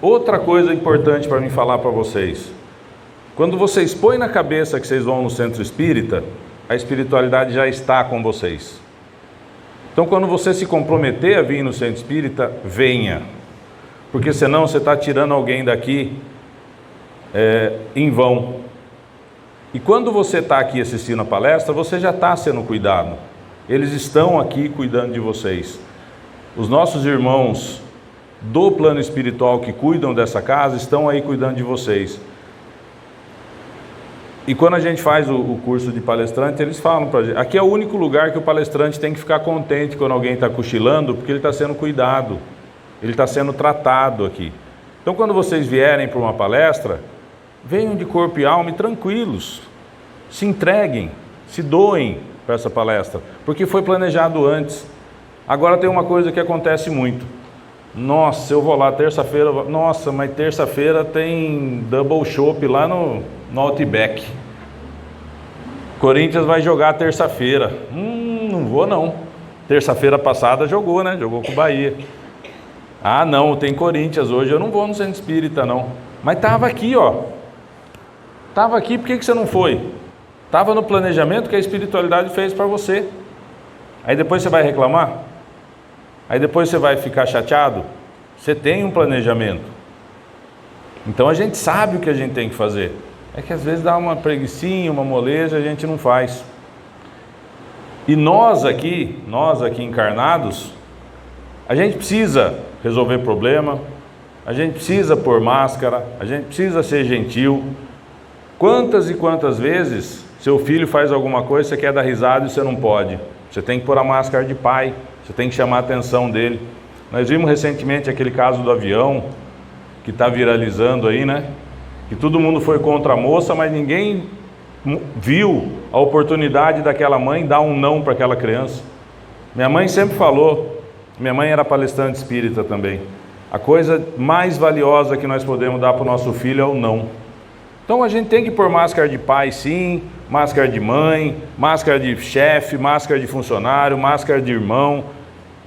outra coisa importante para mim falar para vocês. Quando vocês põem na cabeça que vocês vão no centro espírita, a espiritualidade já está com vocês. Então, quando você se comprometer a vir no centro espírita, venha. Porque senão você está tirando alguém daqui em vão. E quando você está aqui assistindo a palestra, você já está sendo cuidado. Eles estão aqui cuidando de vocês. Os nossos irmãos do plano espiritual que cuidam dessa casa estão aí cuidando de vocês. E quando a gente faz o curso de palestrante, eles falam para a gente, aqui é o único lugar que o palestrante tem que ficar contente quando alguém está cochilando, porque ele está sendo cuidado, ele está sendo tratado aqui. Então, quando vocês vierem para uma palestra, venham de corpo e alma e tranquilos, se entreguem, se doem para essa palestra, porque foi planejado antes. Agora tem uma coisa que acontece muito. Nossa, eu vou lá terça-feira, nossa, mas terça-feira tem double chopp lá no Outback. Corinthians vai jogar terça-feira. Não vou não. Terça-feira passada jogou, né? Jogou com o Bahia. Ah, não, tem Corinthians hoje, eu não vou no centro espírita não. Mas estava aqui, ó. Estava aqui, por que você não foi? Estava no planejamento que a espiritualidade fez para você. Aí depois você vai reclamar? Aí depois você vai ficar chateado? Você tem um planejamento. Então a gente sabe o que a gente tem que fazer. É que às vezes dá uma preguicinha, uma moleza, a gente não faz. E nós aqui encarnados, a gente precisa resolver problema, a gente precisa pôr máscara, a gente precisa ser gentil. Quantas e quantas vezes seu filho faz alguma coisa, você quer dar risada e você não pode. Você tem que pôr a máscara de pai, você tem que chamar a atenção dele. Nós vimos recentemente aquele caso do avião, que está viralizando aí, né? Que todo mundo foi contra a moça, mas ninguém viu a oportunidade daquela mãe dar um não para aquela criança. Minha mãe sempre falou, minha mãe era palestrante espírita também, a coisa mais valiosa que nós podemos dar para o nosso filho é o não. Então a gente tem que pôr máscara de pai sim, máscara de mãe, máscara de chefe, máscara de funcionário, máscara de irmão.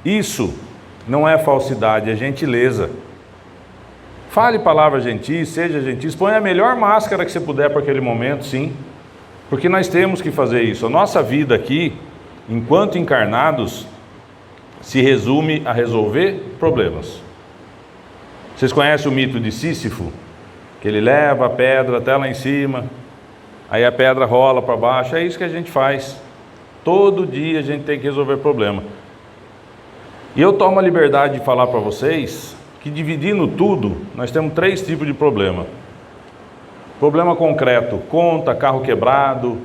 Isso não é falsidade, é gentileza. Fale palavras gentis, seja gentil, põe a melhor máscara que você puder para aquele momento, sim. Porque nós temos que fazer isso. A nossa vida aqui, enquanto encarnados, se resume a resolver problemas. Vocês conhecem o mito de Sísifo? Que ele leva a pedra até lá em cima, aí a pedra rola para baixo. É isso que a gente faz. Todo dia a gente tem que resolver problema. E eu tomo a liberdade de falar para vocês que, dividindo tudo, nós temos 3 tipos de problema. Problema concreto: conta, carro quebrado,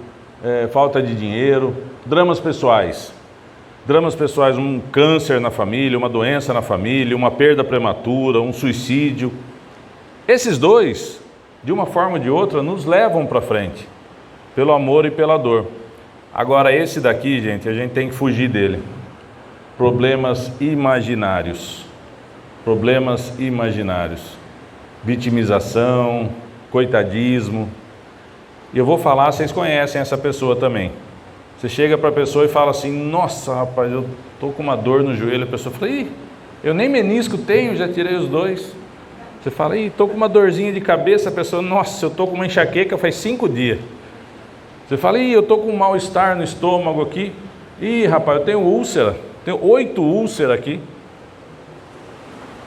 falta de dinheiro. Dramas pessoais. Dramas pessoais: um câncer na família, uma doença na família, uma perda prematura, um suicídio. Esses 2, de uma forma ou de outra, nos levam para frente, pelo amor e pela dor. Agora, esse daqui, gente, a gente tem que fugir dele. Problemas imaginários. Problemas imaginários. Vitimização, coitadismo. E eu vou falar, vocês conhecem essa pessoa também. Você chega para a pessoa e fala assim: nossa, rapaz, eu estou com uma dor no joelho. A pessoa fala: ih, eu nem menisco tenho, já tirei os 2. Você fala: ih, estou com uma dorzinha de cabeça. A pessoa: nossa, eu estou com uma enxaqueca faz 5 dias. Você fala: ih, eu estou com um mal-estar no estômago aqui. Ih, rapaz, eu tenho úlcera, tenho 8 úlceras aqui.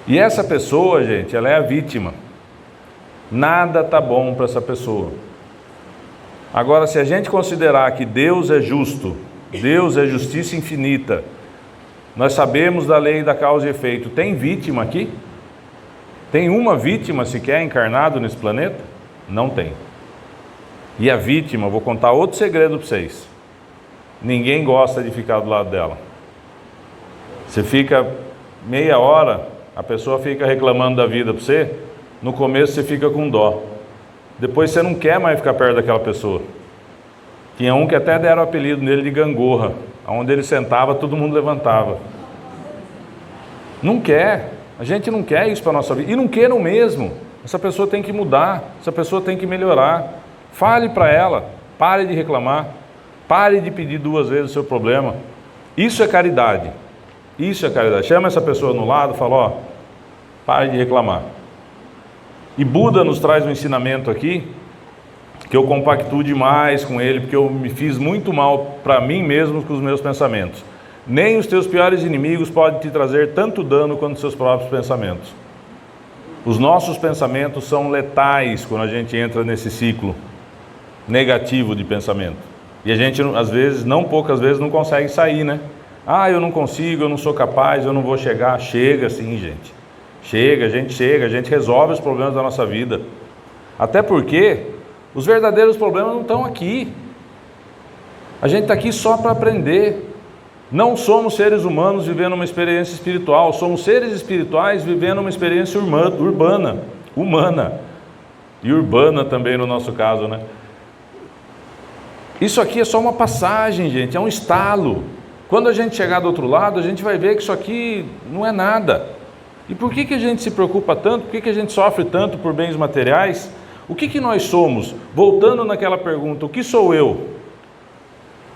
E essa pessoa, gente, ela é a vítima. Nada tá bom para essa pessoa. Agora, se a gente considerar que Deus é justo, Deus é justiça infinita, nós sabemos da lei da causa e efeito. Tem vítima aqui? Tem uma vítima sequer encarnado nesse planeta? Não tem. E a vítima, vou contar outro segredo para vocês: ninguém gosta de ficar do lado dela. Você fica meia hora, a pessoa fica reclamando da vida para você. No começo você fica com dó, depois você não quer mais ficar perto daquela pessoa. Tinha um que até deram o apelido nele de gangorra. Onde ele sentava, todo mundo levantava. Não quer. A gente não quer isso para a nossa vida. E não queiram mesmo. Essa pessoa tem que mudar. Essa pessoa tem que melhorar. Fale para ela. Pare de reclamar. Pare de pedir 2 vezes o seu problema. Isso é caridade. Isso é caridade. Chama essa pessoa no lado e fala: ó, pare de reclamar. E Buda nos traz um ensinamento aqui, que eu compactuo demais com ele, porque eu me fiz muito mal para mim mesmo com os meus pensamentos. Nem os teus piores inimigos podem te trazer tanto dano quanto os seus próprios pensamentos. Os nossos pensamentos são letais quando a gente entra nesse ciclo negativo de pensamento. E a gente, às vezes, não poucas vezes, não consegue sair, né? Ah, eu não consigo, eu não sou capaz, eu não vou chegar. Chega sim, gente. Chega, a gente resolve os problemas da nossa vida. Até porque os verdadeiros problemas não estão aqui. A gente está aqui só para aprender. Não somos seres humanos vivendo uma experiência espiritual, somos seres espirituais vivendo uma experiência humana. E urbana também no nosso caso, né? Isso aqui é só uma passagem, gente, é um estalo. Quando a gente chegar do outro lado, a gente vai ver que isso aqui não é nada. E por que a gente se preocupa tanto? Por que a gente sofre tanto por bens materiais? O que nós somos? Voltando naquela pergunta: o que sou eu?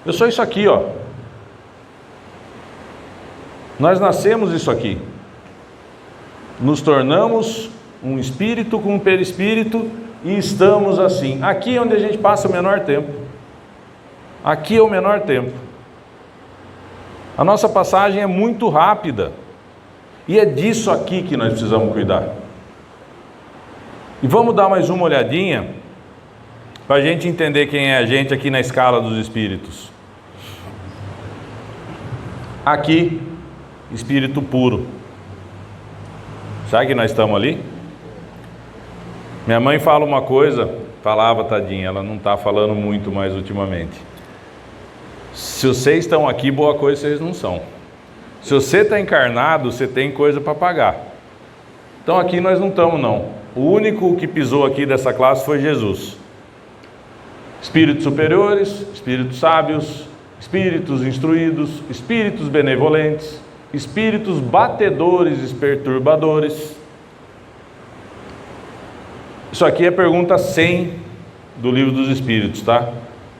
Eu sou isso aqui, ó. Nós nascemos isso aqui. Nos tornamos um espírito com um perispírito e estamos assim. Aqui é onde a gente passa o menor tempo. Aqui é o menor tempo. A nossa passagem é muito rápida. E é disso aqui que nós precisamos cuidar. E vamos dar mais uma olhadinha para a gente entender quem é a gente aqui na escala dos espíritos. Aqui, espírito puro. Sabe que nós estamos ali? Minha mãe fala uma coisa, falava, tadinha, ela não está falando muito mais ultimamente. Se vocês estão aqui, boa coisa vocês não são. Se você está encarnado, você tem coisa para pagar. Então aqui nós não estamos não. O único que pisou aqui dessa classe foi Jesus. Espíritos superiores, espíritos sábios, espíritos instruídos, espíritos benevolentes, espíritos batedores e perturbadores. Isso aqui é pergunta 100 do Livro dos Espíritos, tá?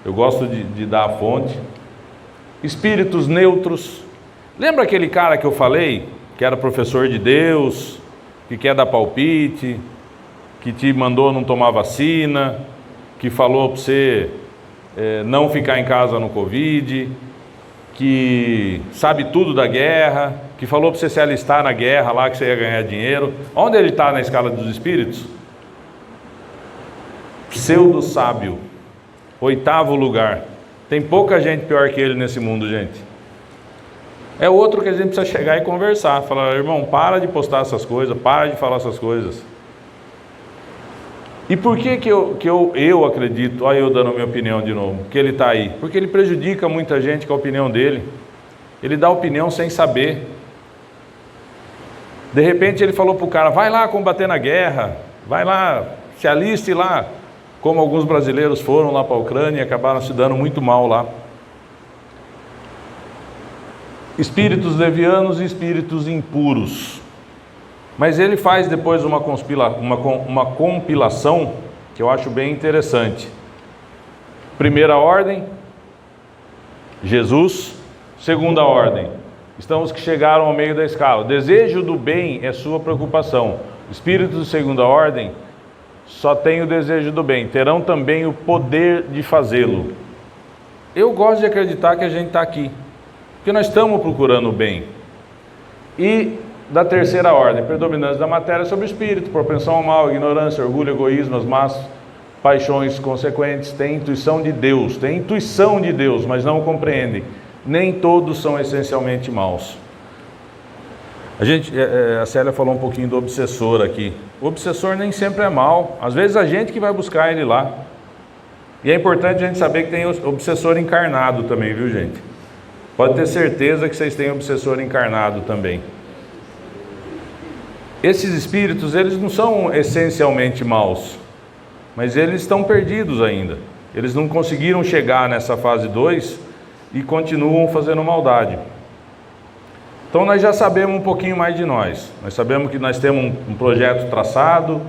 Eu gosto de dar a fonte. Espíritos neutros. Lembra aquele cara que eu falei, que era professor de Deus, que quer dar palpite, que te mandou não tomar vacina, que falou para você não ficar em casa no Covid, que sabe tudo da guerra, que falou para você se alistar na guerra lá que você ia ganhar dinheiro? Onde ele está na escala dos espíritos? pseudo-sábio, 8º lugar. Tem pouca gente pior que ele nesse mundo, gente. É outro que a gente precisa chegar e conversar, falar: irmão, para de postar essas coisas, para de falar essas coisas. E por que eu acredito, olha eu dando a minha opinião de novo, que ele está aí? Porque ele prejudica muita gente com a opinião dele. Ele dá opinião sem saber. De repente ele falou para o cara: vai lá combater na guerra, vai lá, se aliste lá. Como alguns brasileiros foram lá para a Ucrânia e acabaram se dando muito mal lá. Espíritos levianos e espíritos impuros. Mas ele faz depois uma compilação que eu acho bem interessante. Primeira ordem, Jesus. Segunda ordem, estão os que chegaram ao meio da escala. O desejo do bem é sua preocupação. Espíritos de segunda ordem só têm o desejo do bem, terão também o poder de fazê-lo. Eu gosto de acreditar que a gente está aqui, porque nós estamos procurando o bem. E da terceira ordem, predominância da matéria sobre o espírito, propensão ao mal, ignorância, orgulho, egoísmo, as más paixões consequentes, tem intuição de Deus, mas não o compreendem. Nem todos são essencialmente maus. A Célia falou um pouquinho do obsessor aqui. O obsessor nem sempre é mau. Às vezes a gente que vai buscar ele lá. E é importante a gente saber que tem obsessor encarnado também, viu, gente? Pode ter certeza que vocês têm obsessor encarnado também. Esses espíritos, eles não são essencialmente maus, mas eles estão perdidos ainda. Eles não conseguiram chegar nessa fase 2 e continuam fazendo maldade. Então nós já sabemos um pouquinho mais de nós. Nós sabemos que nós temos um projeto traçado,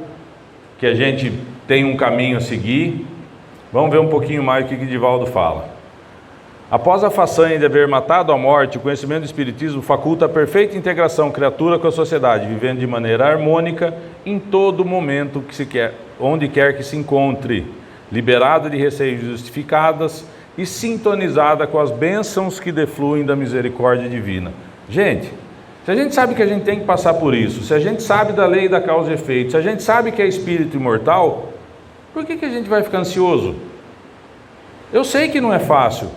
que a gente tem um caminho a seguir. Vamos ver um pouquinho mais o que Divaldo fala. Após a façanha de haver matado a morte, o conhecimento do Espiritismo faculta a perfeita integração criatura com a sociedade, vivendo de maneira harmônica em todo momento que se quer, onde quer que se encontre, liberada de receios justificadas e sintonizada com as bênçãos que defluem da misericórdia divina. Gente, se a gente sabe que a gente tem que passar por isso, se a gente sabe da lei da causa e efeito, se a gente sabe que é espírito imortal, por que a gente vai ficar ansioso? Eu sei que não é fácil,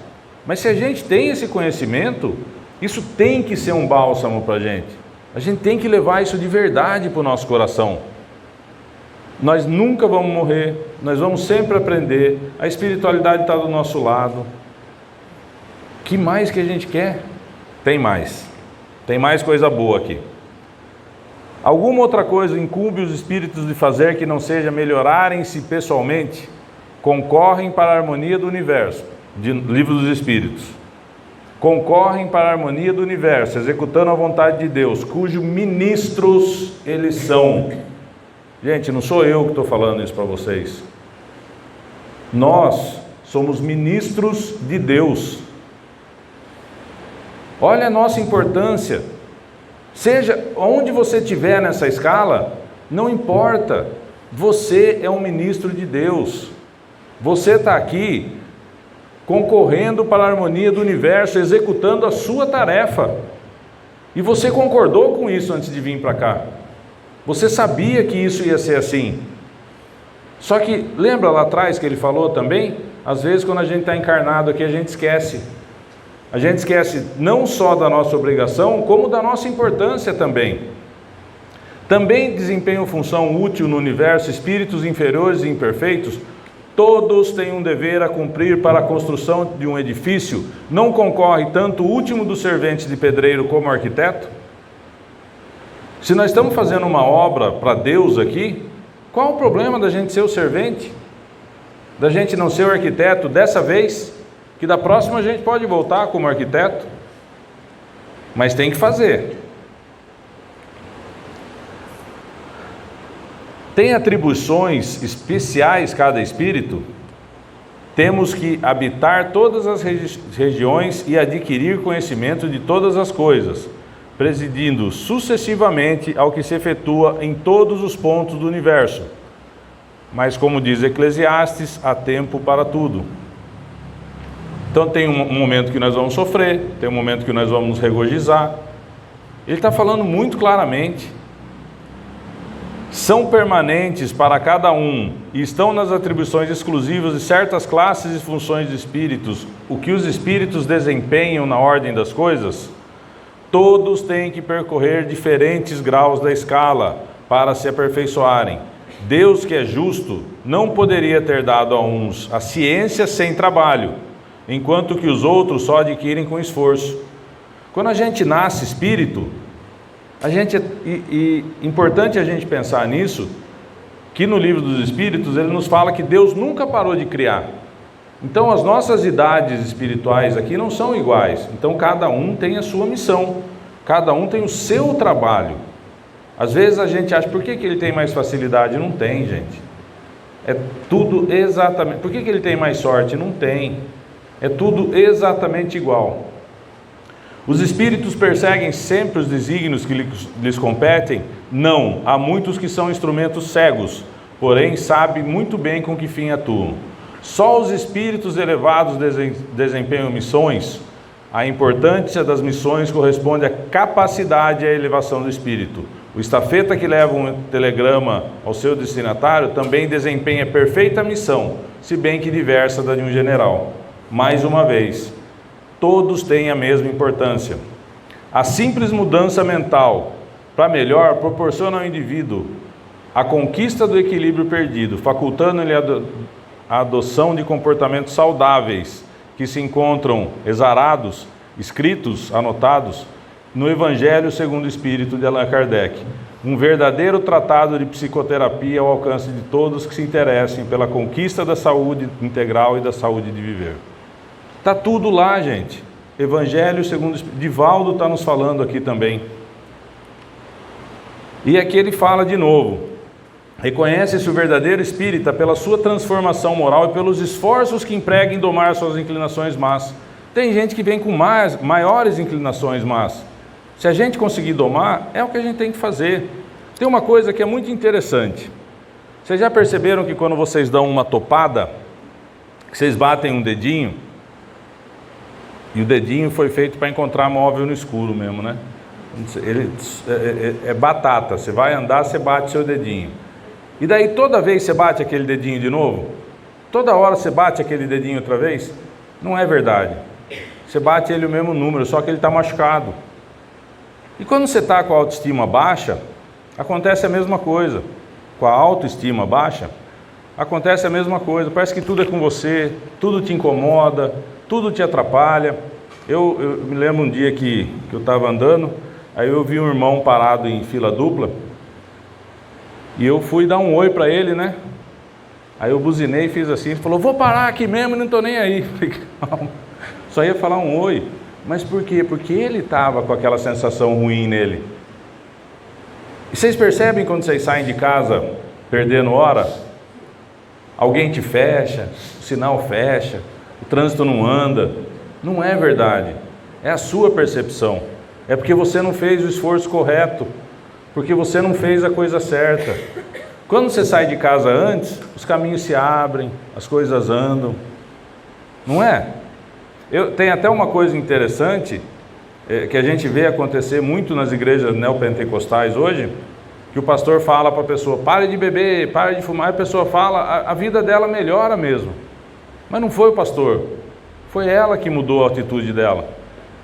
mas se a gente tem esse conhecimento, isso tem que ser um bálsamo para a gente. A gente tem que levar isso de verdade para o nosso coração. Nós nunca vamos morrer, nós vamos sempre aprender, a espiritualidade está do nosso lado. O que mais que a gente quer? Tem mais coisa boa aqui. Alguma outra coisa incumbe os espíritos de fazer que não seja melhorarem-se pessoalmente? Concorrem para a harmonia do universo. Livro dos Espíritos. Concorrem para a harmonia do universo, executando a vontade de Deus, cujos ministros eles são. Gente, não sou eu que estou falando isso para vocês. Nós somos ministros de Deus. Olha a nossa importância. Seja onde você estiver nessa escala, não importa. Você é um ministro de Deus. Você está aqui concorrendo para a harmonia do universo, executando a sua tarefa. E você concordou com isso antes de vir para cá. Você sabia que isso ia ser assim. Só que, lembra lá atrás que ele falou também? Às vezes quando a gente está encarnado aqui, a gente esquece. A gente esquece não só da nossa obrigação, como da nossa importância também. Também desempenham função útil no universo espíritos inferiores e imperfeitos. Todos têm um dever a cumprir para a construção de um edifício. Não concorre tanto o último dos serventes de pedreiro como o arquiteto? Se nós estamos fazendo uma obra para Deus aqui, qual o problema da gente ser o servente? Da gente não ser o arquiteto dessa vez? Que da próxima a gente pode voltar como arquiteto? Mas tem que fazer. Tem atribuições especiais cada espírito? Temos que habitar todas as regiões e adquirir conhecimento de todas as coisas, presidindo sucessivamente ao que se efetua em todos os pontos do universo. Mas como diz Eclesiastes, há tempo para tudo. Então tem um momento que nós vamos sofrer, tem um momento que nós vamos nos regozijar. Ele está falando muito claramente. são permanentes para cada um e estão nas atribuições exclusivas de certas classes e funções de espíritos, o que os espíritos desempenham na ordem das coisas, todos têm que percorrer diferentes graus da escala para se aperfeiçoarem. Deus, que é justo, não poderia ter dado a uns a ciência sem trabalho, enquanto que os outros só adquirem com esforço. Quando a gente nasce espírito, importante a gente pensar nisso, que no livro dos Espíritos ele nos fala que Deus nunca parou de criar. Então as nossas idades espirituais aqui não são iguais. Então cada um tem a sua missão, cada um tem o seu trabalho. Às vezes a gente acha, por que ele tem mais facilidade? Não tem, gente. É tudo exatamente. Por que ele tem mais sorte? Não tem. É tudo exatamente igual. Os espíritos perseguem sempre os desígnios que lhes competem? Não. Há muitos que são instrumentos cegos, porém sabem muito bem com que fim atuam. Só os espíritos elevados desempenham missões. A importância das missões corresponde à capacidade e à elevação do espírito. O estafeta que leva um telegrama ao seu destinatário também desempenha perfeita missão, se bem que diversa da de um general. Mais uma vez, todos têm a mesma importância. A simples mudança mental para melhor proporciona ao indivíduo a conquista do equilíbrio perdido, facultando-lhe a adoção de comportamentos saudáveis que se encontram exarados, escritos, anotados no Evangelho segundo o Espírito de Allan Kardec, um verdadeiro tratado de psicoterapia ao alcance de todos que se interessem pela conquista da saúde integral e da saúde de viver. Está tudo lá, gente. Evangelho segundo o Espírito. Divaldo está nos falando aqui também. E aqui ele fala de novo. Reconhece-se o verdadeiro espírita pela sua transformação moral e pelos esforços que emprega em domar suas inclinações más. Tem gente que vem com maiores inclinações más. Se a gente conseguir domar, é o que a gente tem que fazer. Tem uma coisa que é muito interessante. Vocês já perceberam que quando vocês dão uma topada, que vocês batem um dedinho, e o dedinho foi feito para encontrar móvel no escuro mesmo, né? Ele é batata, você vai andar, você bate seu dedinho. E daí toda vez você bate aquele dedinho de novo? Toda hora você bate aquele dedinho outra vez? Não é verdade. Você bate ele o mesmo número, só que ele está machucado. E quando você está com a autoestima baixa, acontece a mesma coisa. Com a autoestima baixa, acontece a mesma coisa. Parece que tudo é com você, tudo te incomoda, tudo te atrapalha. Eu me lembro um dia que eu estava andando, aí eu vi um irmão parado em fila dupla, e eu fui dar um oi para ele, né? Aí eu buzinei e fiz assim, ele falou, vou parar aqui mesmo, não estou nem aí. Falei, calma, só ia falar um oi. Mas por quê? Porque ele estava com aquela sensação ruim nele. E vocês percebem quando vocês saem de casa perdendo hora? Alguém te fecha, o sinal fecha, o trânsito não anda. Não é verdade. É a sua percepção. É porque você não fez o esforço correto. Porque você não fez a coisa certa. Quando você sai de casa antes, os caminhos se abrem, as coisas andam. Não é? Tem até uma coisa interessante que a gente vê acontecer muito nas igrejas neopentecostais hoje, que o pastor fala para a pessoa, pare de beber, pare de fumar, e a pessoa fala, a vida dela melhora mesmo. Mas não foi o pastor, foi ela que mudou a atitude dela.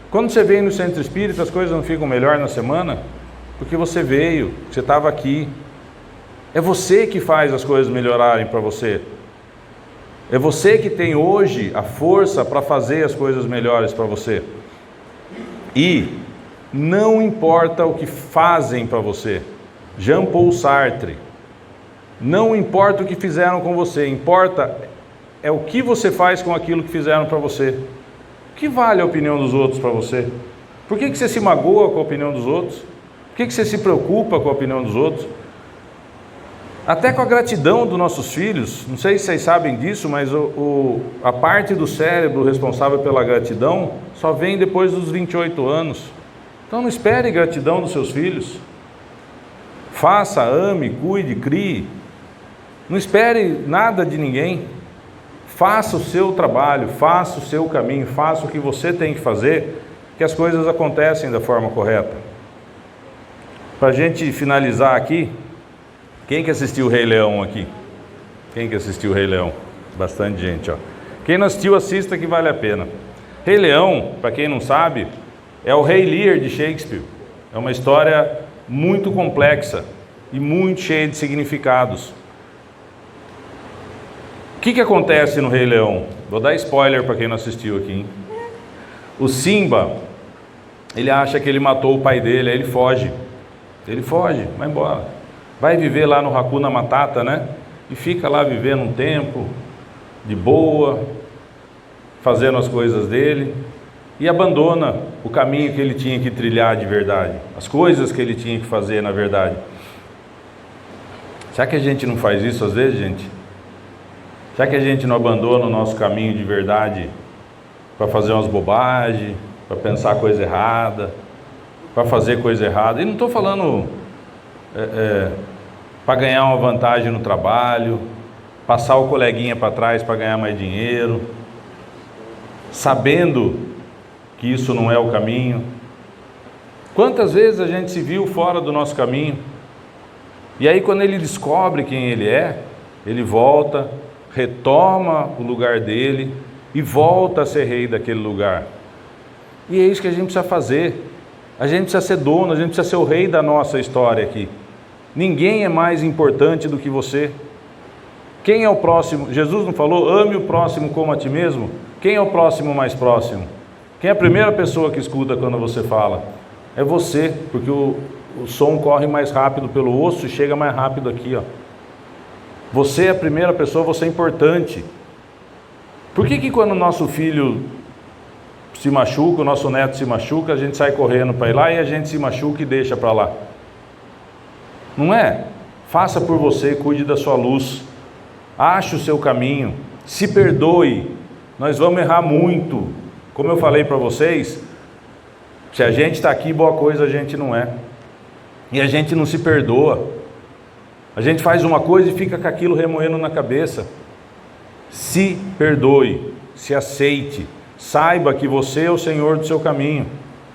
Quando você vem no centro espírita, as coisas não ficam melhor na semana, porque você veio, você estava aqui. É você que faz as coisas melhorarem para você. É você que tem hoje a força para fazer as coisas melhores para você. E não importa o que fazem para você. Jean-Paul Sartre. Não importa o que fizeram com você, importa é o que você faz com aquilo que fizeram para você. O que vale a opinião dos outros para você? Por que você se magoa com a opinião dos outros? Por que você se preocupa com a opinião dos outros? Até com a gratidão dos nossos filhos, não sei se vocês sabem disso, mas a parte do cérebro responsável pela gratidão só vem depois dos 28 anos. Então não espere gratidão dos seus filhos. Faça, ame, cuide, crie. Não espere nada de ninguém. Faça o seu trabalho, faça o seu caminho, faça o que você tem que fazer, que as coisas acontecem da forma correta. Para a gente finalizar aqui, Quem que assistiu o Rei Leão aqui? Quem que assistiu o Rei Leão? Bastante gente, ó. Quem não assistiu, assista que vale a pena. Rei Leão, para quem não sabe, é o Rei Lear de Shakespeare. É uma história muito complexa e muito cheia de significados. O que acontece no Rei Leão? Vou dar spoiler para quem não assistiu aqui, hein? O Simba, ele acha que ele matou o pai dele, aí ele foge. Ele foge, vai embora. Vai viver lá no Hakuna Matata, né? E fica lá vivendo um tempo, de boa, fazendo as coisas dele. E abandona o caminho que ele tinha que trilhar de verdade. As coisas que ele tinha que fazer na verdade. Será que a gente não faz isso às vezes, gente? Será que a gente não abandona o nosso caminho de verdade para fazer umas bobagens, para pensar coisa errada, para fazer coisa errada? E não estou falando para ganhar uma vantagem no trabalho, passar o coleguinha para trás para ganhar mais dinheiro, sabendo que isso não é o caminho. Quantas vezes a gente se viu fora do nosso caminho, e aí quando ele descobre quem ele é, ele volta, retoma o lugar dele e volta a ser rei daquele lugar. E é isso que a gente precisa fazer. A gente precisa ser dono, a gente precisa ser o rei da nossa história aqui. Ninguém é mais importante do que você. Quem é o próximo? Jesus não falou, ame o próximo como a ti mesmo? Quem é o próximo mais próximo? Quem é a primeira pessoa que escuta quando você fala? É você, porque o som corre mais rápido pelo osso e chega mais rápido aqui, ó. Você é a primeira pessoa, você é importante. Por que quando o nosso filho se machuca, o nosso neto se machuca, a gente sai correndo para ir lá e a gente se machuca e deixa para lá? Não é? Faça por você, cuide da sua luz, ache o seu caminho, se perdoe. Nós vamos errar muito. Como eu falei para vocês, se a gente está aqui, boa coisa a gente não é. E a gente não se perdoa. A gente faz uma coisa e fica com aquilo remoendo na cabeça. Se perdoe, se aceite, saiba que você é o Senhor do seu caminho.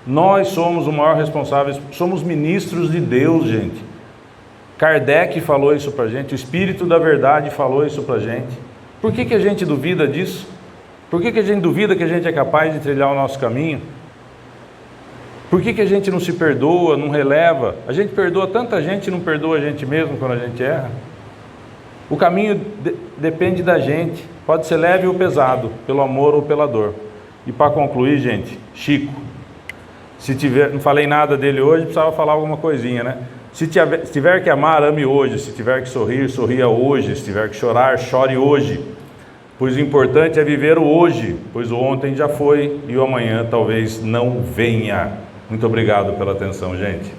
Nós somos o maior responsável, somos ministros de Deus, gente. Kardec falou isso pra gente, o Espírito da Verdade falou isso pra gente. Por que a gente duvida disso? Por que a gente duvida que a gente é capaz de trilhar o nosso caminho? Por que a gente não se perdoa, não releva? A gente perdoa tanta gente e não perdoa a gente mesmo quando a gente erra. O caminho depende da gente, pode ser leve ou pesado, pelo amor ou pela dor. E para concluir, gente, Chico, não falei nada dele hoje, precisava falar alguma coisinha, né? Se tiver que amar, ame hoje. Se tiver que sorrir, sorria hoje. Se tiver que chorar, chore hoje. Pois o importante é viver o hoje, pois o ontem já foi e o amanhã talvez não venha. Muito obrigado pela atenção, gente.